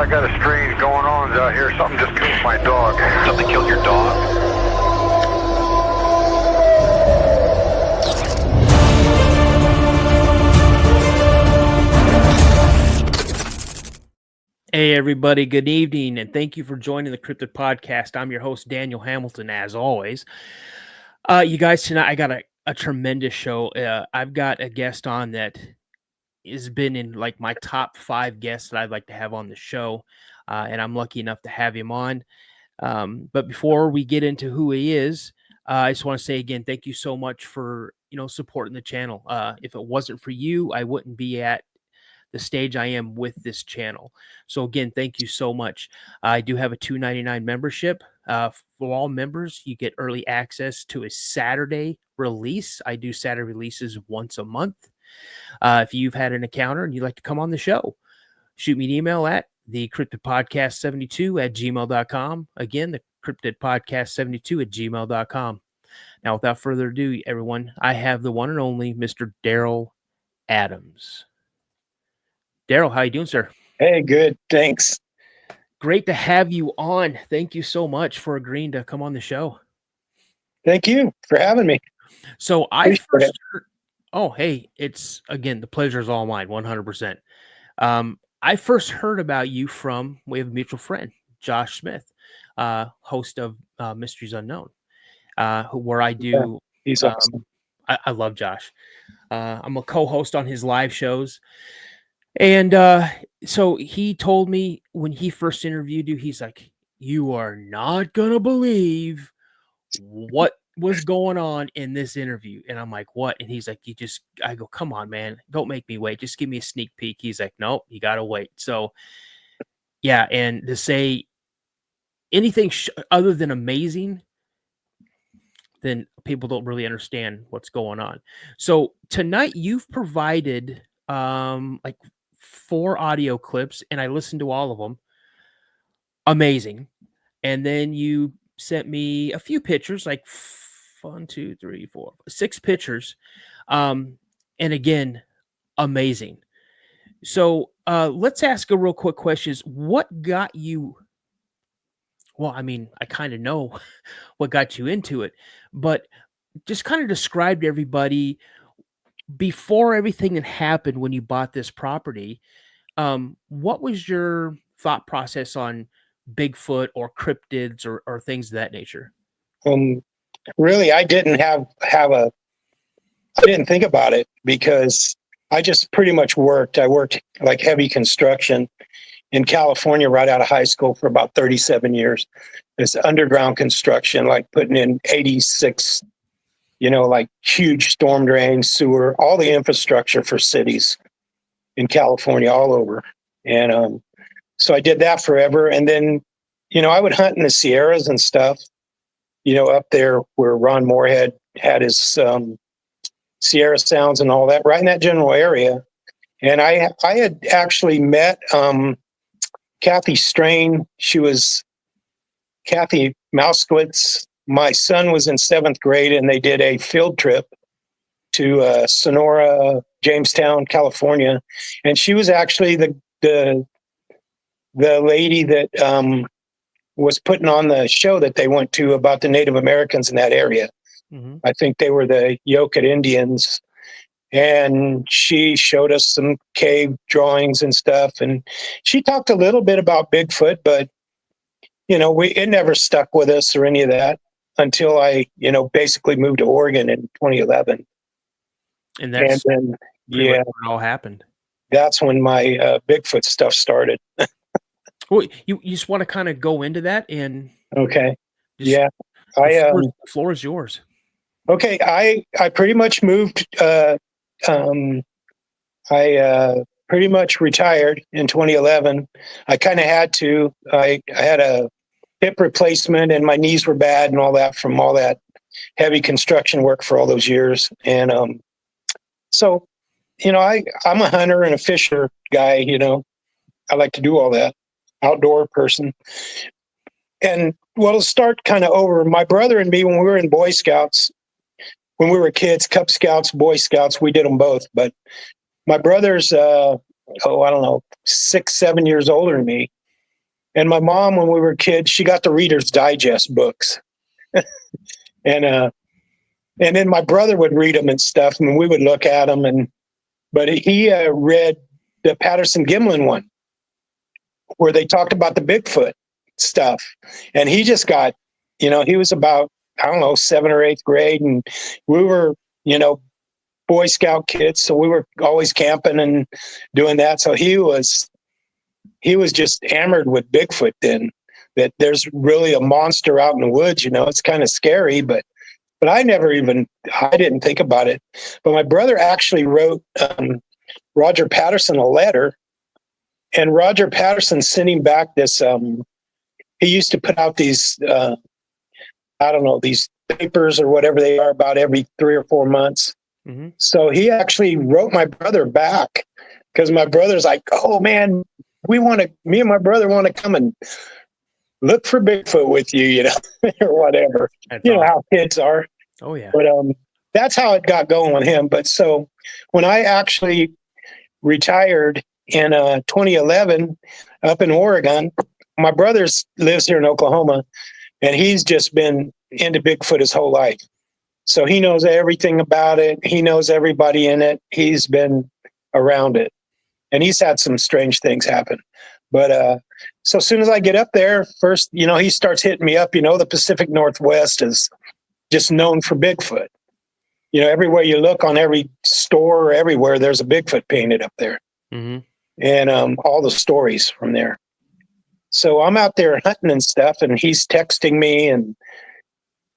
I got a strange going on out here. Something just killed my dog. Something killed your dog? Hey everybody, good evening, and thank you for joining the Cryptid Podcast. I'm your host, Daniel Hamilton, as always. You guys, tonight I got a tremendous show. I've got a guest on that has been in like my top 5 guests that I'd like to have on the show, and I'm lucky enough to have him on. But before we get into who he is, I just want to say again, thank you so much for supporting the channel. If it wasn't for you, I wouldn't be at the stage I am with this channel. So again, thank you so much. I do have a $2.99 membership. For all members, you get early access to a Saturday release. I do Saturday releases once a month. If you've had an encounter and you'd like to come on the show, shoot me an email at the cryptidpodcast72@gmail.com. Again, the cryptidpodcast72@gmail.com. Now, without further ado, everyone, I have the one and only Mr. Darrell Adams. Darrell, how you doing, sir? Hey, good. Thanks. Great to have you on. Thank you so much for agreeing to come on the show. Thank you for having me. So I first heard, it's again, the pleasure is all mine, 100%. I first heard about you from, we have a mutual friend, Josh Smith, host of Mysteries Unknown, where I do. He's awesome. I love Josh. I'm a co-host on his live shows. And so he told me when he first interviewed you, he's like, you are not going to believe what was going on in this interview. And I'm like, what? And he's like, I go, come on, man, don't make me wait. Just give me a sneak peek. He's like, nope, you got to wait. So yeah. And to say anything other than amazing, then people don't really understand what's going on. So tonight you've provided like 4 audio clips, and I listened to all of them. Amazing. And then you sent me a few pictures, like 1, 2, 3, 4, 6 pictures. And again, amazing. So let's ask a real quick question. What got you? Well, I mean, I kind of know what got you into it, but just kind of describe to everybody before everything that happened when you bought this property. What was your thought process on Bigfoot or cryptids or things of that nature? Really, I didn't I didn't think about it because I just pretty much worked. I worked like heavy construction in California right out of high school for about 37 years. It's underground construction, like putting in 86, like huge storm drains, sewer, all the infrastructure for cities in California, all over. And so I did that forever. And then, I would hunt in the Sierras and stuff, up there where Ron Moorhead had his Sierra Sounds and all that, right in that general area. And I had actually met Kathy Strain. She was Kathy Mouskowitz. My son was in 7th grade, and they did a field trip to Sonora, Jamestown, California, and she was actually the lady that was putting on the show that they went to about the Native Americans in that area. Mm-hmm. I think they were the Yoket Indians, and she showed us some cave drawings and stuff, and she talked a little bit about Bigfoot, but it never stuck with us or any of that until I basically moved to Oregon in 2011. And that's when it all happened. That's when my Bigfoot stuff started. Well, you just want to kind of go into that and okay, the floor is yours. Okay, I pretty much moved. I pretty much retired in 2011. I kind of had to. I had a hip replacement, and my knees were bad and all that from all that heavy construction work for all those years, and so, I'm a hunter and a fisher guy, I like to do all that, outdoor person. And to start kind of over, my brother and me, when we were in Boy Scouts, when we were kids, Cub Scouts, Boy Scouts, we did them both. But my brother's, 6, 7 years older than me. And my mom, when we were kids, she got the Reader's Digest books. And then my brother would read them and stuff, and we would look at them. But he read the Patterson Gimlin one, where they talked about the Bigfoot stuff. And he just got, he was about, I don't know, 7th or 8th grade. And we were, Boy Scout kids. So we were always camping and doing that. So he was just enamored with Bigfoot then, that there's really a monster out in the woods. It's kind of scary, but I didn't think about it. But my brother actually wrote Roger Patterson a letter, and Roger Patterson sent him back this, he used to put out these, these papers or whatever they are about every 3 or 4 months. Mm-hmm. So he actually wrote my brother back, because my brother's like, oh man, me and my brother want to come and look for Bigfoot with you, or whatever. How kids are. Oh yeah. But that's how it got going with him. But so when I actually retired in 2011 up in Oregon, my brother lives here in Oklahoma, and he's just been into Bigfoot his whole life. So he knows everything about it. He knows everybody in it. He's been around it, and he's had some strange things happen. But so as soon as I get up there, first, he starts hitting me up. The Pacific Northwest is just known for Bigfoot. Everywhere you look, on every store or everywhere, there's a Bigfoot painted up there. Mm-hmm. And all the stories from there. So I'm out there hunting and stuff, and he's texting me, and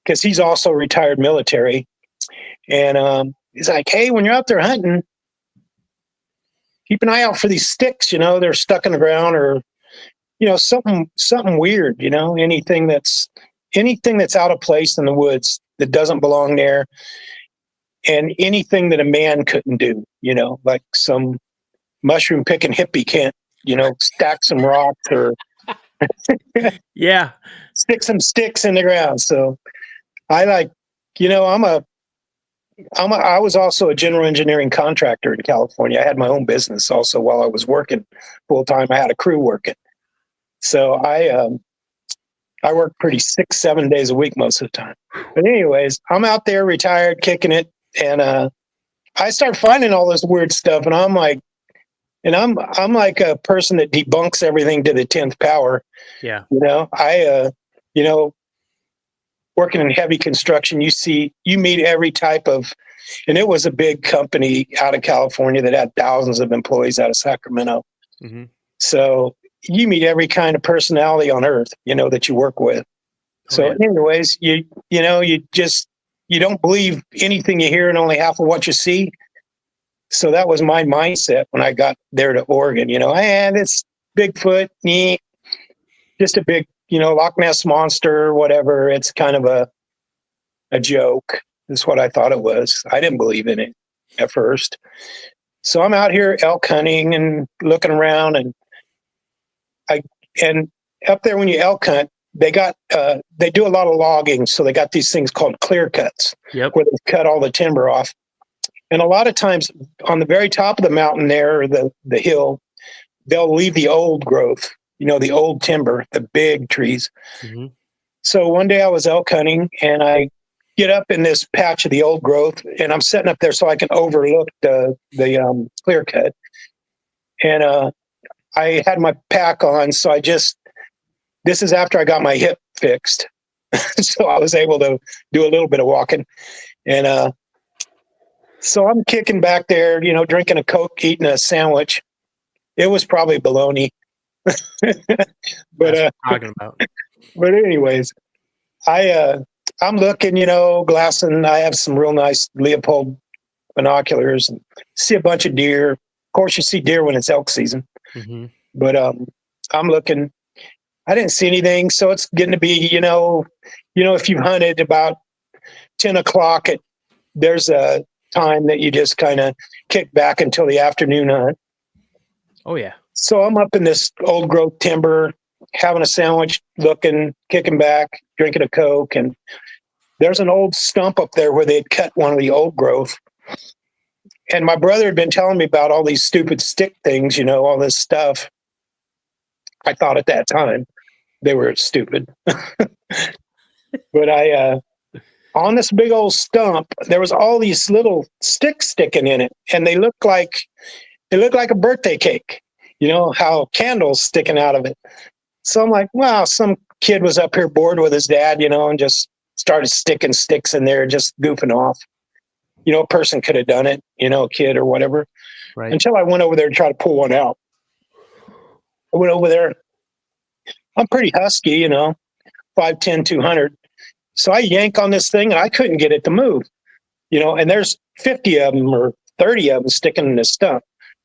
because he's also retired military. And he's like, hey, when you're out there hunting, keep an eye out for these sticks, they're stuck in the ground, or, something weird, anything that's out of place in the woods that doesn't belong there, and anything that a man couldn't do, like some mushroom picking hippie can't, stack some rocks or yeah, stick some sticks in the ground. So I I was also a general engineering contractor in California. I had my own business also while I was working full time. I had a crew working. So I worked pretty 6-7 days a week most of the time. But anyways, I'm out there retired, kicking it. And I start finding all this weird stuff. And I'm like a person that debunks everything to the 10th power. Yeah. Working in heavy construction, you meet every type of, and it was a big company out of California that had thousands of employees out of Sacramento. Mm-hmm. So you meet every kind of personality on earth, that you work with. So anyways, you don't believe anything you hear and only half of what you see. So that was my mindset when I got there to Oregon, and it's Bigfoot, just a big, Loch Ness monster, whatever. It's kind of a joke. That's what I thought it was. I didn't believe in it at first. So I'm out here elk hunting and looking around, and up there when you elk hunt, they do a lot of logging. So they got these things called clear cuts, where they cut all the timber off. And a lot of times on the very top of the mountain there, or the hill, they'll leave the old growth, the old timber, the big trees. Mm-hmm. So one day I was elk hunting, and I get up in this patch of the old growth, and I'm sitting up there so I can overlook the clear cut. And I had my pack on, so this is after I got my hip fixed. So I was able to do a little bit of walking. And so I'm kicking back there, drinking a Coke, eating a sandwich. It was probably bologna. But talking about. But anyways, I'm looking, glassing. I have some real nice Leopold binoculars, and see a bunch of deer. Of course, you see deer when it's elk season. Mm-hmm. But I'm looking. I didn't see anything, so it's getting to be, if you hunted about 10 o'clock, there's a time that you just kind of kick back until the afternoon hunt. Oh yeah. So I'm up in this old growth timber, having a sandwich, looking, kicking back, drinking a Coke, and there's an old stump up there where they had cut one of the old growth. And my brother had been telling me about all these stupid stick things, all this stuff. I thought at that time they were stupid. But on this big old stump, there was all these little sticks sticking in it, and they looked like a birthday cake. You know, how candles sticking out of it. So I'm like, wow, some kid was up here bored with his dad, you know, and just started sticking sticks in there, just goofing off. You know, a person could have done it, you know, a kid or whatever. Right. Until I went over there to try to pull one out. I went over there. I'm pretty husky, you know, 5'10", 200. So I yank on this thing and I couldn't get it to move, you know, and there's 50 of them or 30 of them sticking in the stump.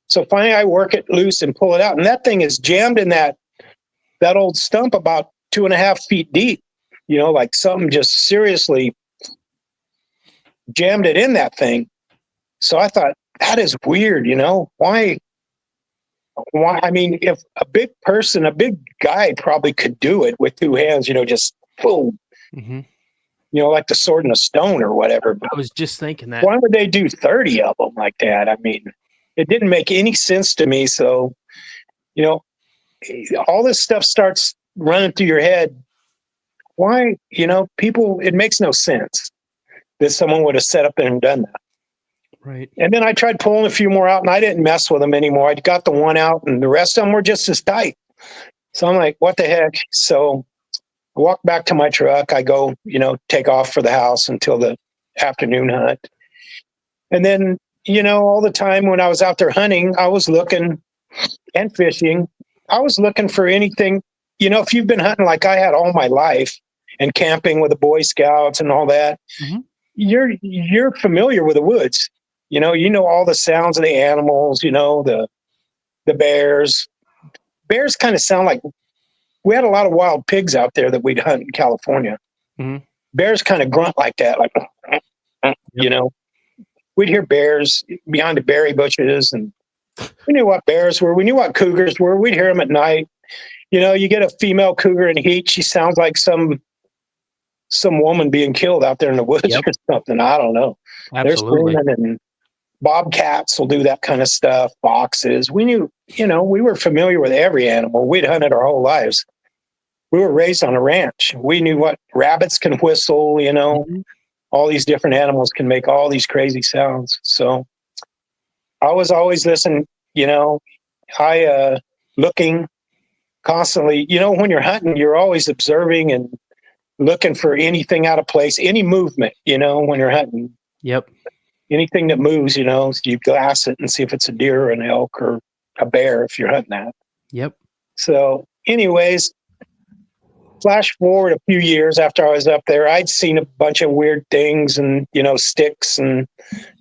So finally I work it loose and pull it out. And that thing is jammed in that old stump about 2.5 feet deep, you know, like something just seriously jammed it in that thing. So I thought, that is weird, you know, why? I mean, if a big guy probably could do it with two hands, you know, just boom, Mm-hmm. you know, like the sword in a stone or whatever. But I was just thinking that. why would they do 30 of them like that? I mean, it didn't make any sense to me. So, you know, all this stuff starts running through your head. Why, you know, people, it makes no sense that someone would have set up and done that. Right. And then I tried pulling a few more out and I didn't mess with them anymore. I got the one out and the rest of them were just as tight. So I'm like, what the heck? So I walk back to my truck. I go, you know, take off for the house until the afternoon hunt. And then, you know, all the time when I was out there hunting, I was looking and fishing. I was looking for anything, you know, if you've been hunting like I had all my life and camping with the Boy Scouts and all that, Mm-hmm. you're familiar with the woods. You know all the sounds of the animals, you know, the bears. Bears kind of sound like, we had a lot of wild pigs out there that we'd hunt in California. Mm-hmm. Bears kind of grunt like that, like, you know, we'd hear bears behind the berry bushes, and we knew what bears were. We knew what cougars were. We'd hear them at night. You know, you get a female cougar in heat, she sounds like some woman being killed out there in the woods. Yep. Or something. I don't know. Absolutely. There's and bobcats will do that kind of stuff. Foxes. We knew, you know, we were familiar with every animal. We'd hunted our whole lives. We were raised on a ranch. We knew what rabbits can whistle, you know, Mm-hmm. all these different animals can make all these crazy sounds. So I was always listening, you know, looking constantly, you know, when you're hunting, you're always observing and looking for anything out of place, any movement, you know, when you're hunting. Yep. Anything that moves, you know, you glass it and see if it's a deer or an elk or a bear if you're hunting that. Yep. So anyways, flash forward a few years after I was up there, I'd seen a bunch of weird things and, you know, sticks and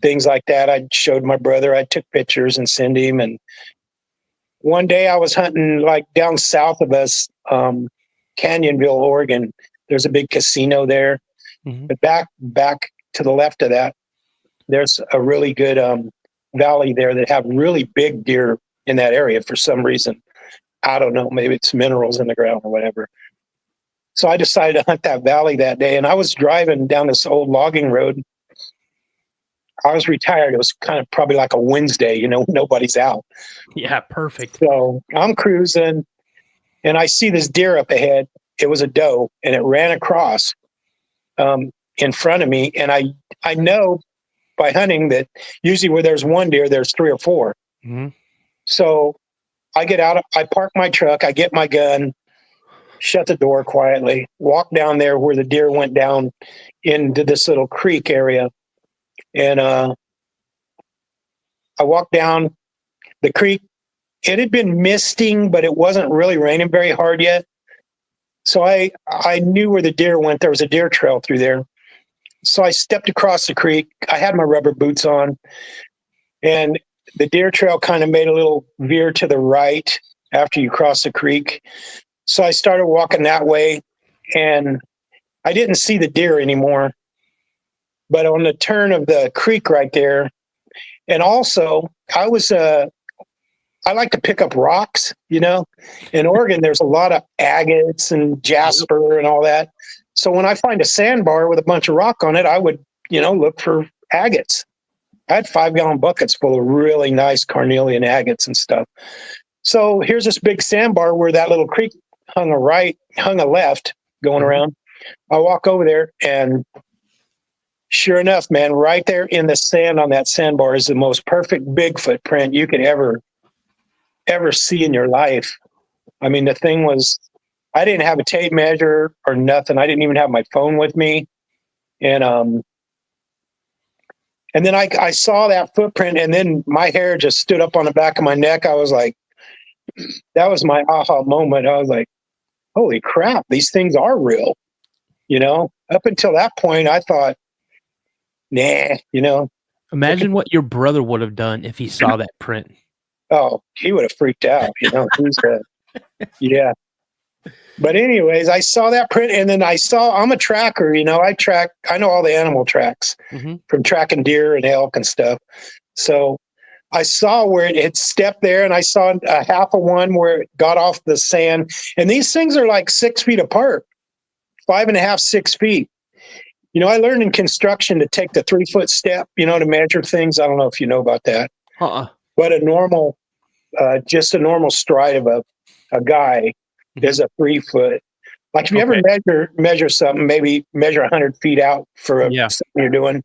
things like that. I showed my brother, I took pictures and sent him. And one day I was hunting like down south of us, Canyonville, Oregon. There's a big casino there. Mm-hmm. But back to the left of that, there's a really good valley there that have really big deer in that area for some reason. I don't know, maybe it's minerals in the ground or whatever. So I decided to hunt that valley that day, and I was driving down this old logging road. I was retired. It was kind of probably like a Wednesday, you know, nobody's out. Yeah. Perfect. So I'm cruising, and I see this deer up ahead. It was a doe, and it ran across in front of me. And I know by hunting that usually where there's one deer, there's 3 or 4. Mm-hmm. So I get out, I park my truck, I get my gun, shut the door quietly, walk down there where the deer went down into this little creek area. And I walked down the creek. It had been misting, but it wasn't really raining very hard yet. So I knew where the deer went. There was a deer trail through there. So I stepped across the creek. I had my rubber boots on, and the deer trail kind of made a little veer to the right after you cross the creek. So I started walking that way, and I didn't see the deer anymore. But on the turn of the creek right there, and also I like to pick up rocks, you know. In Oregon, there's a lot of agates and jasper and all that. So when I find a sandbar with a bunch of rock on it, I would, you know, look for agates. I had 5-gallon buckets full of really nice carnelian agates and stuff. So here's this big sandbar where that little creek hung a left going around. I walk over there, and sure enough, man, right there in the sand on that sandbar is the most perfect Bigfoot print you could ever see in your life. I mean, the thing was, I didn't have a tape measure or nothing. I didn't even have my phone with me. And then I saw that footprint, and then my hair just stood up on the back of my neck. I was like, that was my aha moment. I was like, holy crap, these things are real. Up until that point, I thought, nah, Imagine what your brother would have done if he saw that print. Oh, he would have freaked out. Yeah. But anyways, I saw that print, and then I'm a tracker. I know all the animal tracks from tracking deer and elk and stuff. So I saw where it had stepped there, and I saw a half of one where it got off the sand. And these things are like 6 feet apart, 5.5, 6 feet. I learned in construction to take the 3-foot step, to measure things. I don't know if you know about that. But just a normal stride of a guy is a 3-foot. Like if you ever measure something, maybe measure 100 feet out for something you're doing,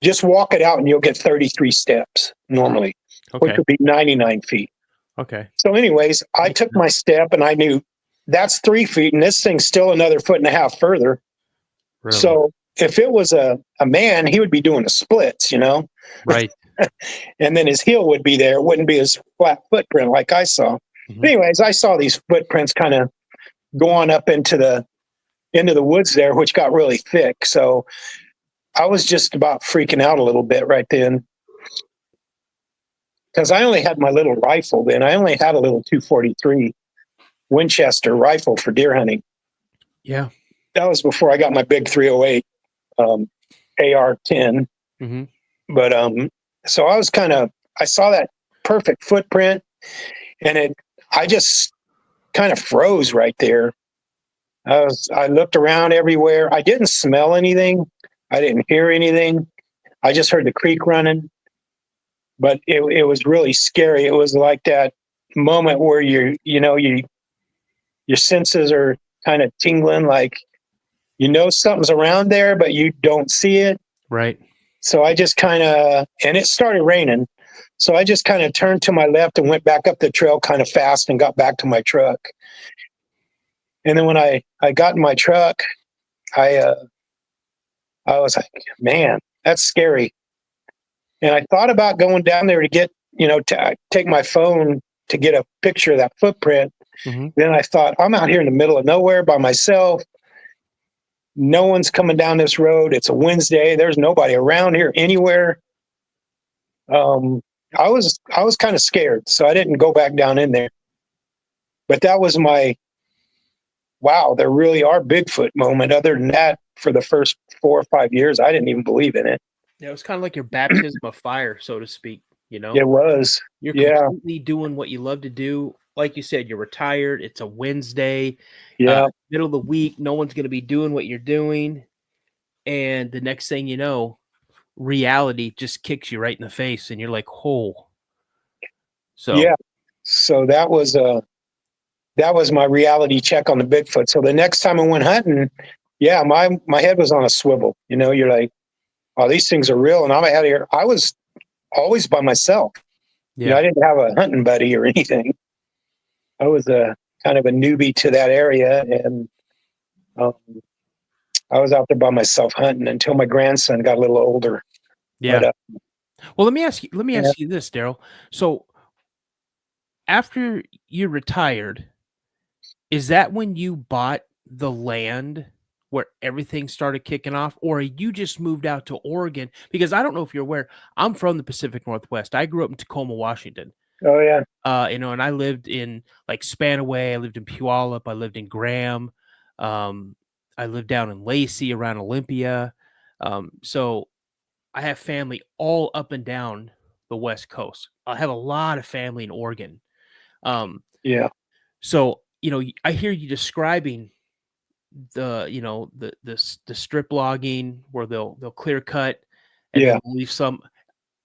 just walk it out and you'll get 33 steps normally, which would be 99 feet. Okay. So anyways, I took my step, and I knew that's 3 feet, and this thing's still another 1.5 further. Really? So if it was a man, he would be doing the splits, Right. And then his heel would be there. It wouldn't be his flat footprint like I saw. Anyways, I saw these footprints kind of go on up into the woods there, which got really thick. So I was just about freaking out a little bit right then, because I only had my little rifle then. I only had a little 243 Winchester rifle for deer hunting. Yeah. That was before I got my big 308 AR-10. But so I saw that perfect footprint, and I just kind of froze right there. I looked around everywhere. I didn't smell anything. I didn't hear anything. I just heard the creek running, but it was really scary. It was like that moment where your senses are kind of tingling, like, something's around there, but you don't see it. Right. So I just and it started raining. So I just kind of turned to my left and went back up the trail kind of fast and got back to my truck. And then when I got in my truck, I was like, man, that's scary. And I thought about going down there to get, to take my phone to get a picture of that footprint. Then I thought, I'm out here in the middle of nowhere by myself. No one's coming down this road. It's a Wednesday. There's nobody around here anywhere. I was kind of scared, so I didn't go back down in there. But that was my, wow, there really are Bigfoot moment. Other than that, for the first 4 or 5 years, I didn't even believe in it. Yeah, it was kind of like your baptism of fire, so to speak. It was. You're completely doing what you love to do. Like you said, you're retired. It's a Wednesday. Middle of the week. No one's going to be doing what you're doing. And the next thing you know, reality just kicks you right in the face, and you're like, "Oh." So So that was my reality check on the Bigfoot. So the next time I went hunting, my head was on a swivel. You're like, oh, these things are real, and I'm out here. I was always by myself. I didn't have a hunting buddy or anything. I was kind of a newbie to that area, and I was out there by myself hunting until my grandson got a little older. Yeah. But, well, let me ask you this, Darrell. So after you retired, is that when you bought the land where everything started kicking off, or you just moved out to Oregon? Because I don't know if you're aware, I'm from the Pacific Northwest. I grew up in Tacoma, Washington. Oh yeah. And I lived in like Spanaway. I lived in Puyallup. I lived in Graham. I lived down in Lacey around Olympia. So I have family all up and down the West Coast. I have a lot of family in Oregon. So, I hear you describing the strip logging where they'll clear cut and they'll leave some.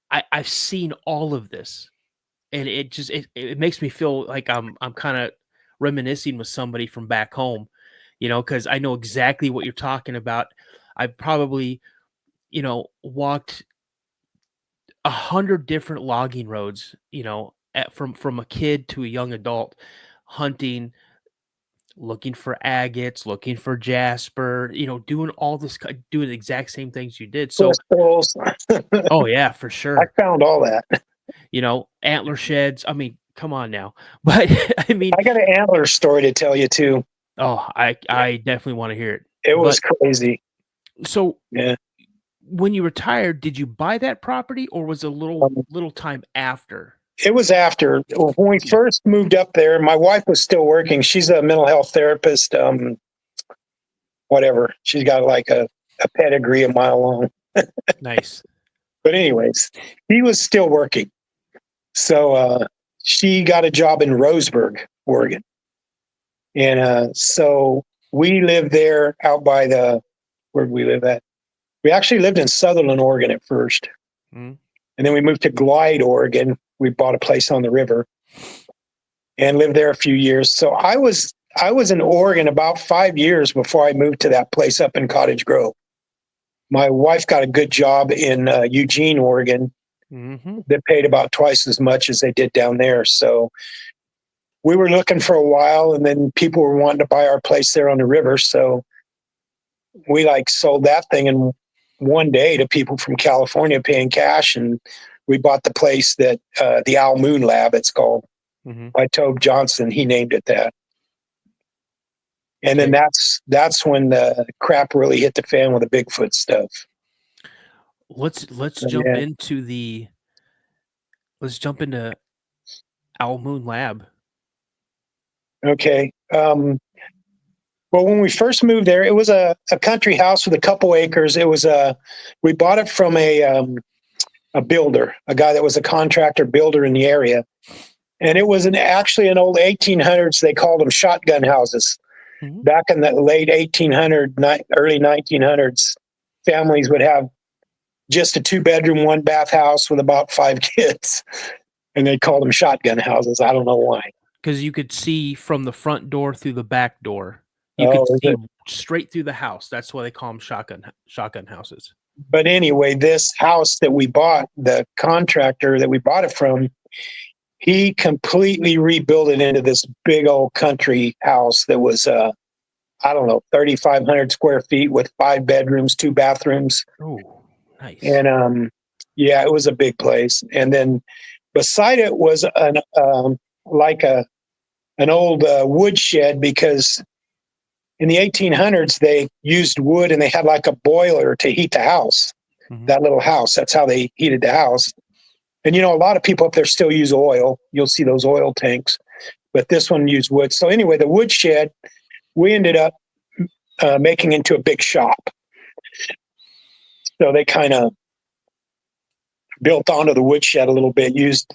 I've seen all of this. and it makes me feel like I'm kind of reminiscing with somebody from back home, because I know exactly what you're talking about. I've probably, walked 100 different logging roads, from a kid to a young adult, hunting, looking for agates, looking for jasper, doing all this, doing the exact same things you did. So, Crystals. oh yeah, for I sure. found all that. Antler sheds. I mean, come on now. But I mean, I got an antler story to tell you too. oh, I definitely want to hear it. It was But crazy. so Yeah. when you retired, did you buy that property or was it a little time after? It was after when we first moved up there. My wife was still working. She's a mental health therapist. Whatever. She's got like a pedigree a mile long. Nice. But anyways, he was still working. So she got a job in Roseburg, Oregon. And so we lived there out by where did we live at? We actually lived in Sutherland, Oregon at first. Mm. And then we moved to Glide, Oregon. We bought a place on the river and lived there a few years. So I was in Oregon about 5 years before I moved to that place up in Cottage Grove. My wife got a good job in Eugene, Oregon. Mm-hmm. That paid about twice as much as they did down there. So we were looking for a while, and then people were wanting to buy our place there on the river. So we sold that thing in one day to people from California paying cash. And we bought the place that the Owl Moon Lab, it's called, by Tobe Johnson. He named it that. And then that's when the crap really hit the fan with the Bigfoot stuff. Let's jump into Owl Moon Lab. Okay. Well, when we first moved there, it was a country house with a couple acres. It was we bought it from a builder, a guy that was a contractor builder in the area. And it was actually an old 1800s. They called them shotgun houses. Mm-hmm. Back in the late 1800s, early 1900s, families would have just a 2-bedroom, 1-bath house with about 5 kids. And they called them shotgun houses. I don't know why. Because you could see from the front door through the back door. You could see straight through the house. That's why they call them shotgun houses. But anyway, this house that we bought, the contractor that we bought it from, he completely rebuilt it into this big old country house that was, 3,500 square feet with 5 bedrooms, 2 bathrooms. Oh, nice. And it was a big place. And then beside it was an old wood shed, because in the 1800s they used wood and they had like a boiler to heat the house. Mm-hmm. That little house, that's how they heated the house. And a lot of people up there still use oil. You'll see those oil tanks, but this one used wood. So anyway, the wood shed, we ended up making into a big shop. So they kind of built onto the wood shed a little bit, used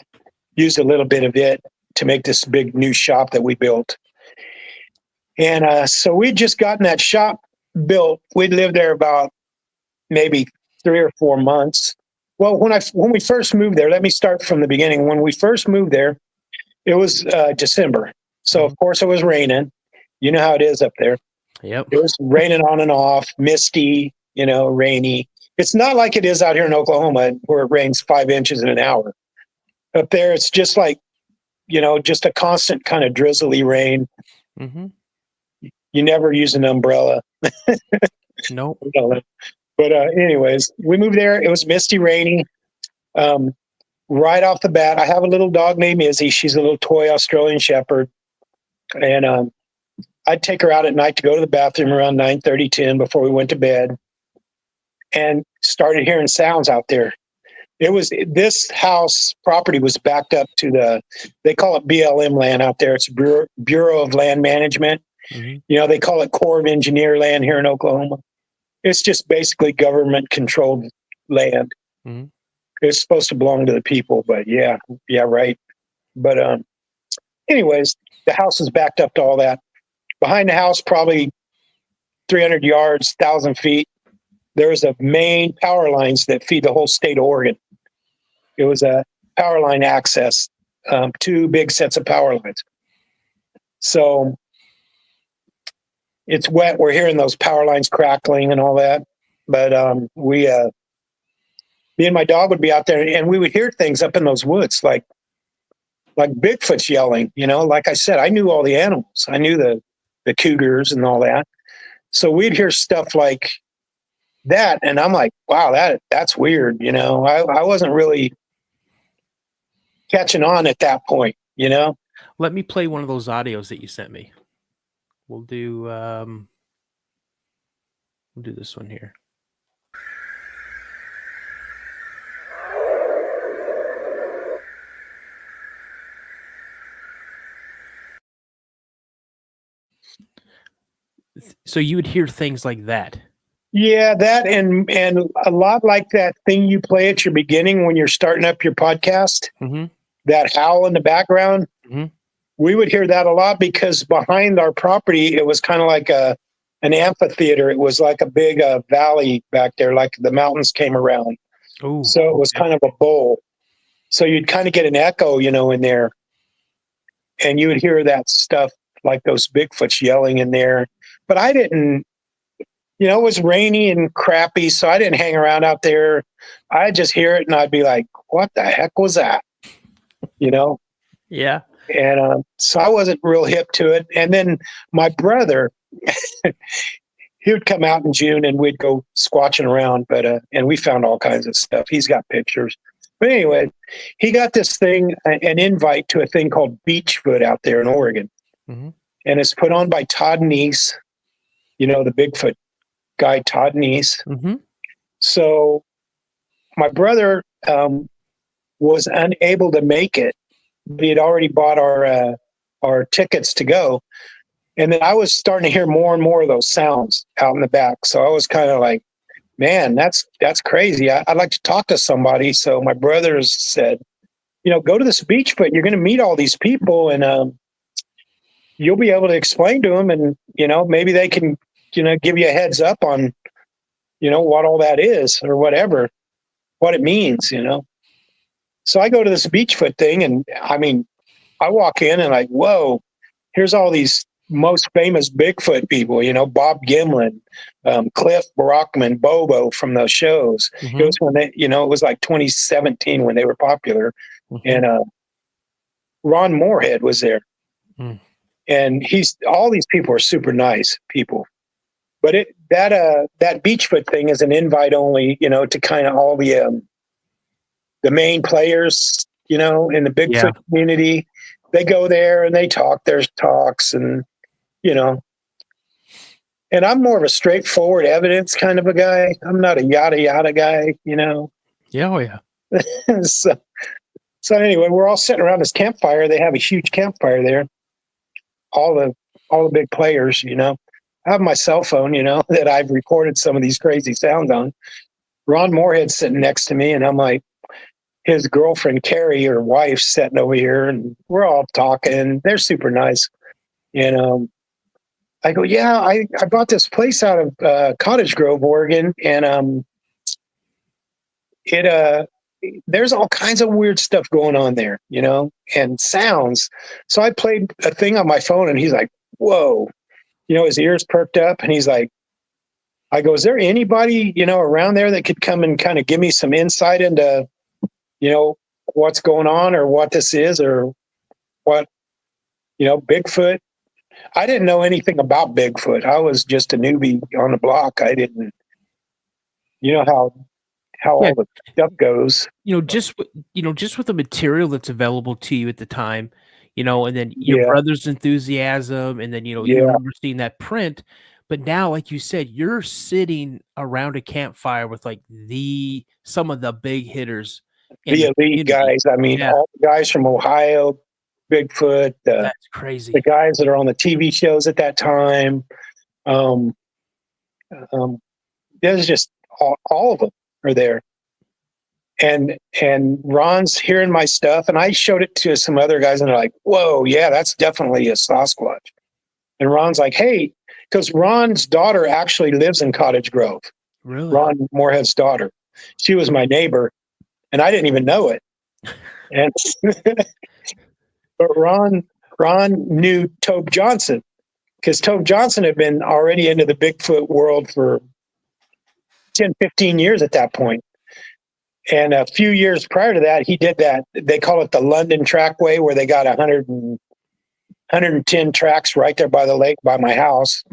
a little bit of it to make this big new shop that we built. And so we'd just gotten that shop built. We'd lived there about maybe 3 or 4 months. Well, when we first moved there, let me start from the beginning. When we first moved there, it was December. So, of course, it was raining. You know how it is up there. Yep. It was raining on and off, misty, rainy. It's not like it is out here in Oklahoma where it rains 5 inches in an hour. Up there, it's just like, just a constant kind of drizzly rain. Mm-hmm. You never use an umbrella. Nope. But anyways, we moved there. It was misty, rainy. Right off the bat, I have a little dog named Izzy. She's a little toy Australian Shepherd. And I'd take her out at night to go to the bathroom around 9:30, 10 before we went to bed, and started hearing sounds out there. This house property was backed up to they call it BLM land out there. It's Bureau of Land Management. Mm-hmm. They call it Corps of Engineer land here in Oklahoma. It's just basically government controlled land. Mm-hmm. It's supposed to belong to the people, but yeah, right. But anyways, the house is backed up to all that. Behind the house, probably 300 yards, 1,000 feet, there was a main power lines that feed the whole state of Oregon. It was a power line access two big sets of power lines. So it's wet. We're hearing those power lines crackling and all that. But me and my dog would be out there, and we would hear things up in those woods, like Bigfoot's yelling. Like I said, I knew all the animals. I knew the cougars and all that. So we'd hear stuff like that, and I'm like, wow, that's weird. I wasn't really catching on at that point. Let me play one of those audios that you sent me. We'll do this one here. So you would hear things like that. Yeah, that and a lot like that thing you play at your beginning when you're starting up your podcast. Mm-hmm. That howl in the background. Mm-hmm. We would hear that a lot because behind our property, it was kind of like an amphitheater. It was like a big valley back there, like the mountains came around. Ooh, so it was kind of a bowl. So you'd kind of get an echo, in there. And you would hear that stuff like those Bigfoots yelling in there. But I didn't, it was rainy and crappy, so I didn't hang around out there. I'd just hear it and I'd be like, what the heck was that? Yeah. And so I wasn't real hip to it. And then my brother, he would come out in June and we'd go squatching around, and we found all kinds of stuff. He's got pictures. But anyway, he got this thing, an invite to a thing called Beachfoot out there in Oregon. Mm-hmm. And it's put on by Todd Neese, the Bigfoot guy, Todd Neese. Mm-hmm. So my brother was unable to make it. He had already bought our tickets to go. And then I was starting to hear more and more of those sounds out in the back. So I was kind of like, man, that's crazy. I'd like to talk to somebody. So my brothers said, go to this Beachfoot. You're going to meet all these people and you'll be able to explain to them. And, maybe they can, give you a heads up on, what all that is or whatever, what it means, So I go to this Beachfoot thing and I walk in and like, whoa, here's all these most famous Bigfoot people, Bob Gimlin, Cliff Brockman, Bobo from those shows. Mm-hmm. It was when it was like 2017 when they were popular. Mm-hmm. And Ron Moorhead was there. Mm. And all these people are super nice people. But that Beachfoot thing is an invite only, to kind of all the main players, in the Bigfoot community. They go there and they talk. There's talks and, and I'm more of a straightforward evidence kind of a guy. I'm not a yada yada guy, Yeah. Oh, yeah. So anyway, we're all sitting around this campfire. They have a huge campfire there. All the big players, I have my cell phone, that I've recorded some of these crazy sounds on. Ron Moorhead's sitting next to me, and I'm like, his girlfriend, Carrie, her wife, sitting over here, and we're all talking. They're super nice. And I go, yeah, I bought this place out of Cottage Grove, Oregon, and there's all kinds of weird stuff going on there, and sounds. So I played a thing on my phone, and he's like, whoa. His ears perked up, and he's like, I go, is there anybody, around there that could come and kind of give me some insight into, what's going on or what this is or what, Bigfoot. I didn't know anything about Bigfoot. I was just a newbie on the block. I didn't, how all the stuff goes. Just with the material that's available to you at the time, and then your brother's enthusiasm, and then you remember seeing that print. But now, like you said, you're sitting around a campfire with like some of the big hitters, the elite guys. All the guys from Ohio, Bigfoot. That's crazy. The guys that are on the TV shows at that time. There's just all of them are there. And Ron's hearing my stuff, and I showed it to some other guys, and they're like, whoa, yeah, that's definitely a Sasquatch. And Ron's like, hey, because Ron's daughter actually lives in Cottage Grove. Really? Ron Moorhead's daughter. She was my neighbor, and I didn't even know it. And But Ron knew Tobe Johnson because Tobe Johnson had been already into the Bigfoot world for 10, 15 years at that point. And a few years prior to that, he did that. They call it the London Trackway, where they got 110 tracks right there by the lake, by my house,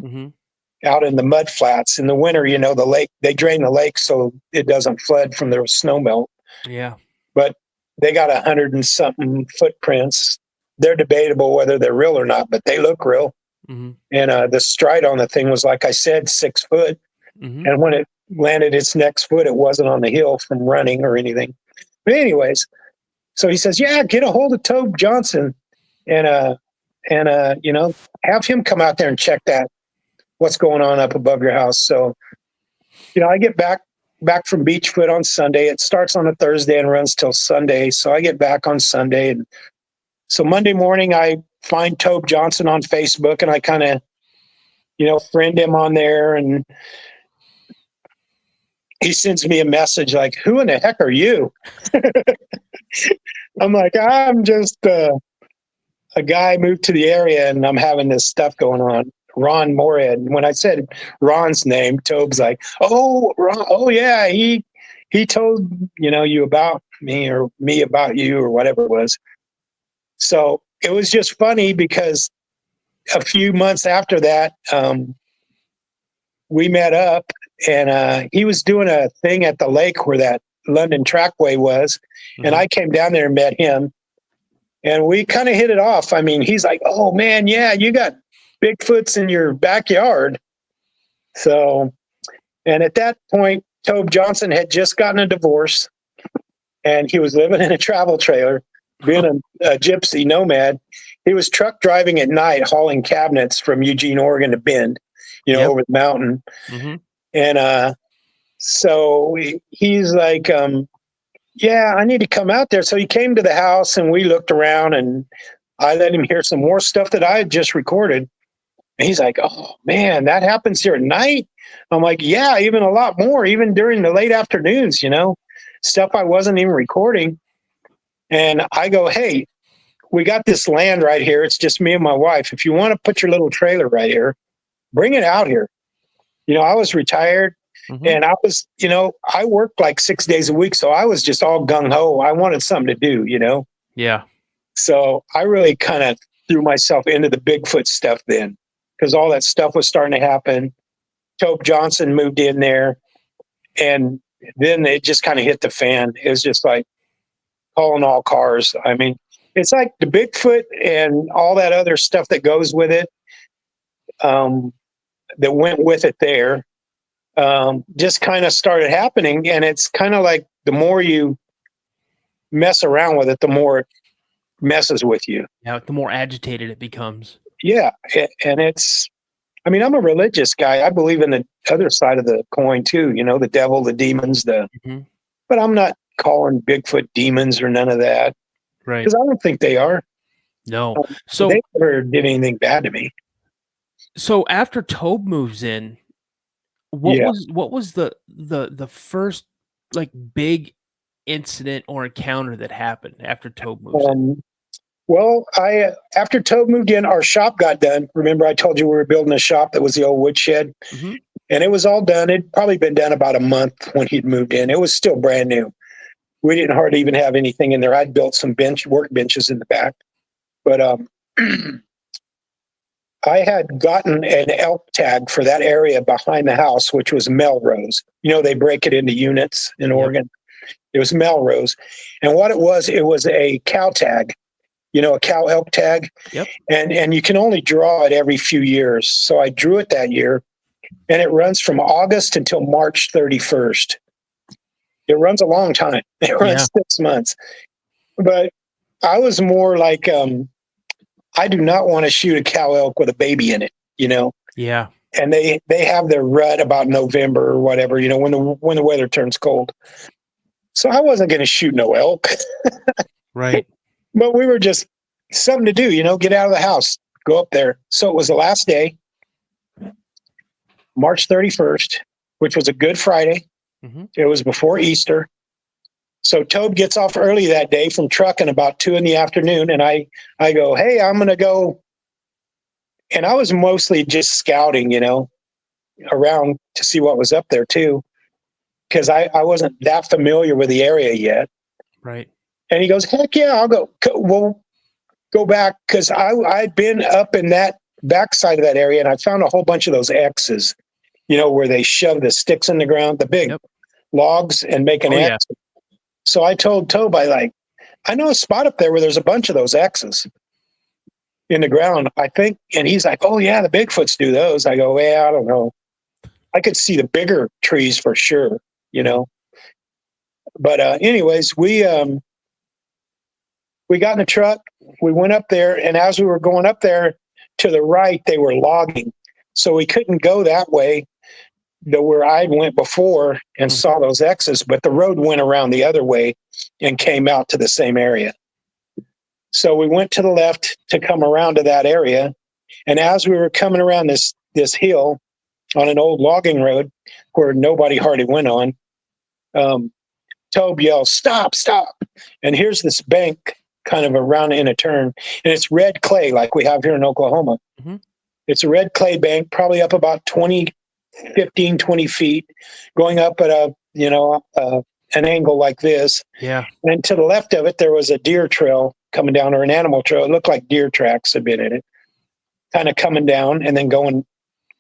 out in the mud flats. In the winter, the lake, they drain the lake so it doesn't flood from the snow melt. Yeah. But they got 100 and something footprints. They're debatable whether they're real or not, but they look real. And the stride on the thing was, like I said, 6 foot. And when it landed its next foot, it wasn't on the hill from running or anything. But anyways, so he says, yeah, get a hold of Tobe Johnson and have him come out there and check what's going on up above your house. So, I get back from Beachfoot on Sunday. It starts on a Thursday and runs till Sunday. So I get back on Sunday. And so Monday morning, I find Tobe Johnson on Facebook, and I kind of, friend him on there. And he sends me a message like, who in the heck are you? I'm like, I'm just a guy moved to the area, and I'm having this stuff going on. Ron Moorhead. And when I said Ron's name, Tobe's like, oh, Ron, oh yeah, he told you about me, or me about you, or whatever it was. So it was just funny because a few months after that, we met up, and he was doing a thing at the lake where that London Trackway was, and I came down there and met him, and we kind of hit it off. I mean, he's like, oh man, yeah, you got Bigfoots in your backyard. So, and at that point, Tobe Johnson had just gotten a divorce, and he was living in a travel trailer, being a gypsy nomad. He was truck driving at night, hauling cabinets from Eugene, Oregon to Bend, over the mountain. And so he's like, yeah, I need to come out there. So he came to the house, and we looked around, and I let him hear some more stuff that I had just recorded. And he's like, oh man, that happens here at night? I'm like, yeah, even a lot more, even during the late afternoons, stuff I wasn't even recording. And I go, hey, we got this land right here. It's just me and my wife. If you want to put your little trailer right here, bring it out here. I was retired, and I was, I worked like 6 days a week. So I was just all gung ho. I wanted something to do, Yeah. So I really kind of threw myself into the Bigfoot stuff then, because all that stuff was starting to happen. Tobe Johnson moved in there, and then it just kind of hit the fan. It was just like calling all cars. I mean, it's like the Bigfoot and all that other stuff that goes with it, that went with it there, just kind of started happening. And it's kind of like the more you mess around with it, the more it messes with you. Yeah, the more agitated it becomes. Yeah. And I'm a religious guy. I believe in the other side of the coin too, the devil, the demons, but I'm not calling Bigfoot demons or none of that. Right. Because I don't think they are. No. So they never did anything bad to me. So after Tobe moves in, what was the first like big incident or encounter that happened after Tobe moves in? Well, after Tobe moved in, our shop got done. Remember, I told you we were building a shop that was the old woodshed, and it was all done. It'd probably been done about a month when he'd moved in. It was still brand new. We didn't hardly even have anything in there. I'd built some work benches in the back, but I had gotten an elk tag for that area behind the house, which was Melrose. They break it into units in Oregon. It was Melrose, and what it was a cow tag. A cow elk tag. Yep. And you can only draw it every few years. So I drew it that year, and it runs from August until March 31st. It runs a long time. It runs 6 months. But I was more like, I do not want to shoot a cow elk with a baby in it, Yeah. And they have their rut about November or whatever, when the weather turns cold. So I wasn't going to shoot no elk. Right. But we were just something to do, get out of the house, go up there. So it was the last day, March 31st, which was a Good Friday. It was before Easter. So Tobe gets off early that day from trucking about 2 p.m. And I go, hey, I'm going to go. And I was mostly just scouting, around to see what was up there too, because I wasn't that familiar with the area yet. Right. And he goes, heck yeah, I'll go. We'll go back, because I'd been up in that backside of that area, and I found a whole bunch of those X's, where they shove the sticks in the ground, the big logs, and make an X. Yeah. So I told Tobe, I know a spot up there where there's a bunch of those X's in the ground, I think. And he's like, oh yeah, the Bigfoots do those. I go, yeah, I don't know. I could see the bigger trees for sure, But anyways, we got in the truck, we went up there, and as we were going up there, to the right, they were logging. So we couldn't go that way, where I went before and saw those X's, but the road went around the other way and came out to the same area. So we went to the left to come around to that area. And as we were coming around this hill on an old logging road where nobody hardly went on, Tobe yells, stop. And here's this bank kind of around in a turn, and it's red clay like we have here in Oklahoma. Mm-hmm. It's a red clay bank, probably up about 15, 20 feet, going up at an angle like this. Yeah. And to the left of it, there was a deer trail coming down, or an animal trail. It looked like deer tracks had been in it, kind of coming down and then going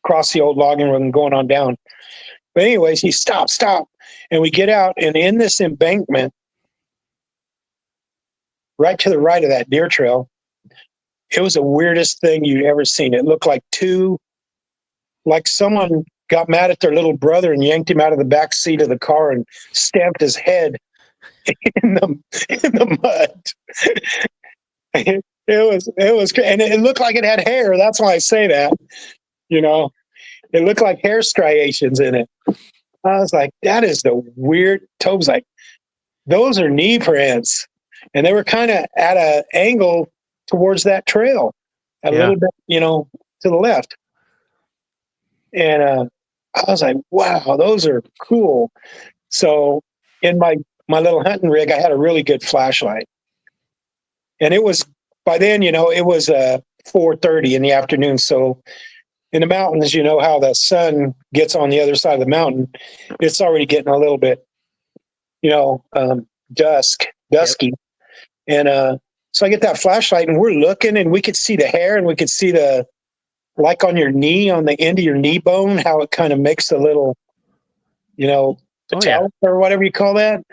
across the old logging road and going on down. But anyways, he stop. And we get out, and in this embankment, right to the right of that deer trail, it was the weirdest thing you'd ever seen. It looked like someone got mad at their little brother and yanked him out of the back seat of the car and stamped his head in the mud. It was, and it looked like it had hair. That's why I say that. It looked like hair striations in it. I was like, that is the weird. Tobe's like, those are knee prints. And they were kind of at an angle towards that trail, a little bit, to the left. And I was like, wow, those are cool. So in my little hunting rig, I had a really good flashlight. And it was, by then, it was 4:30 in the afternoon. So in the mountains, how the sun gets on the other side of the mountain, it's already getting a little bit, dusky. Yep. And so I get that flashlight, and we're looking, and we could see the hair, and we could see like on your knee, on the end of your knee bone, how it kind of makes a little, patella or whatever you call that.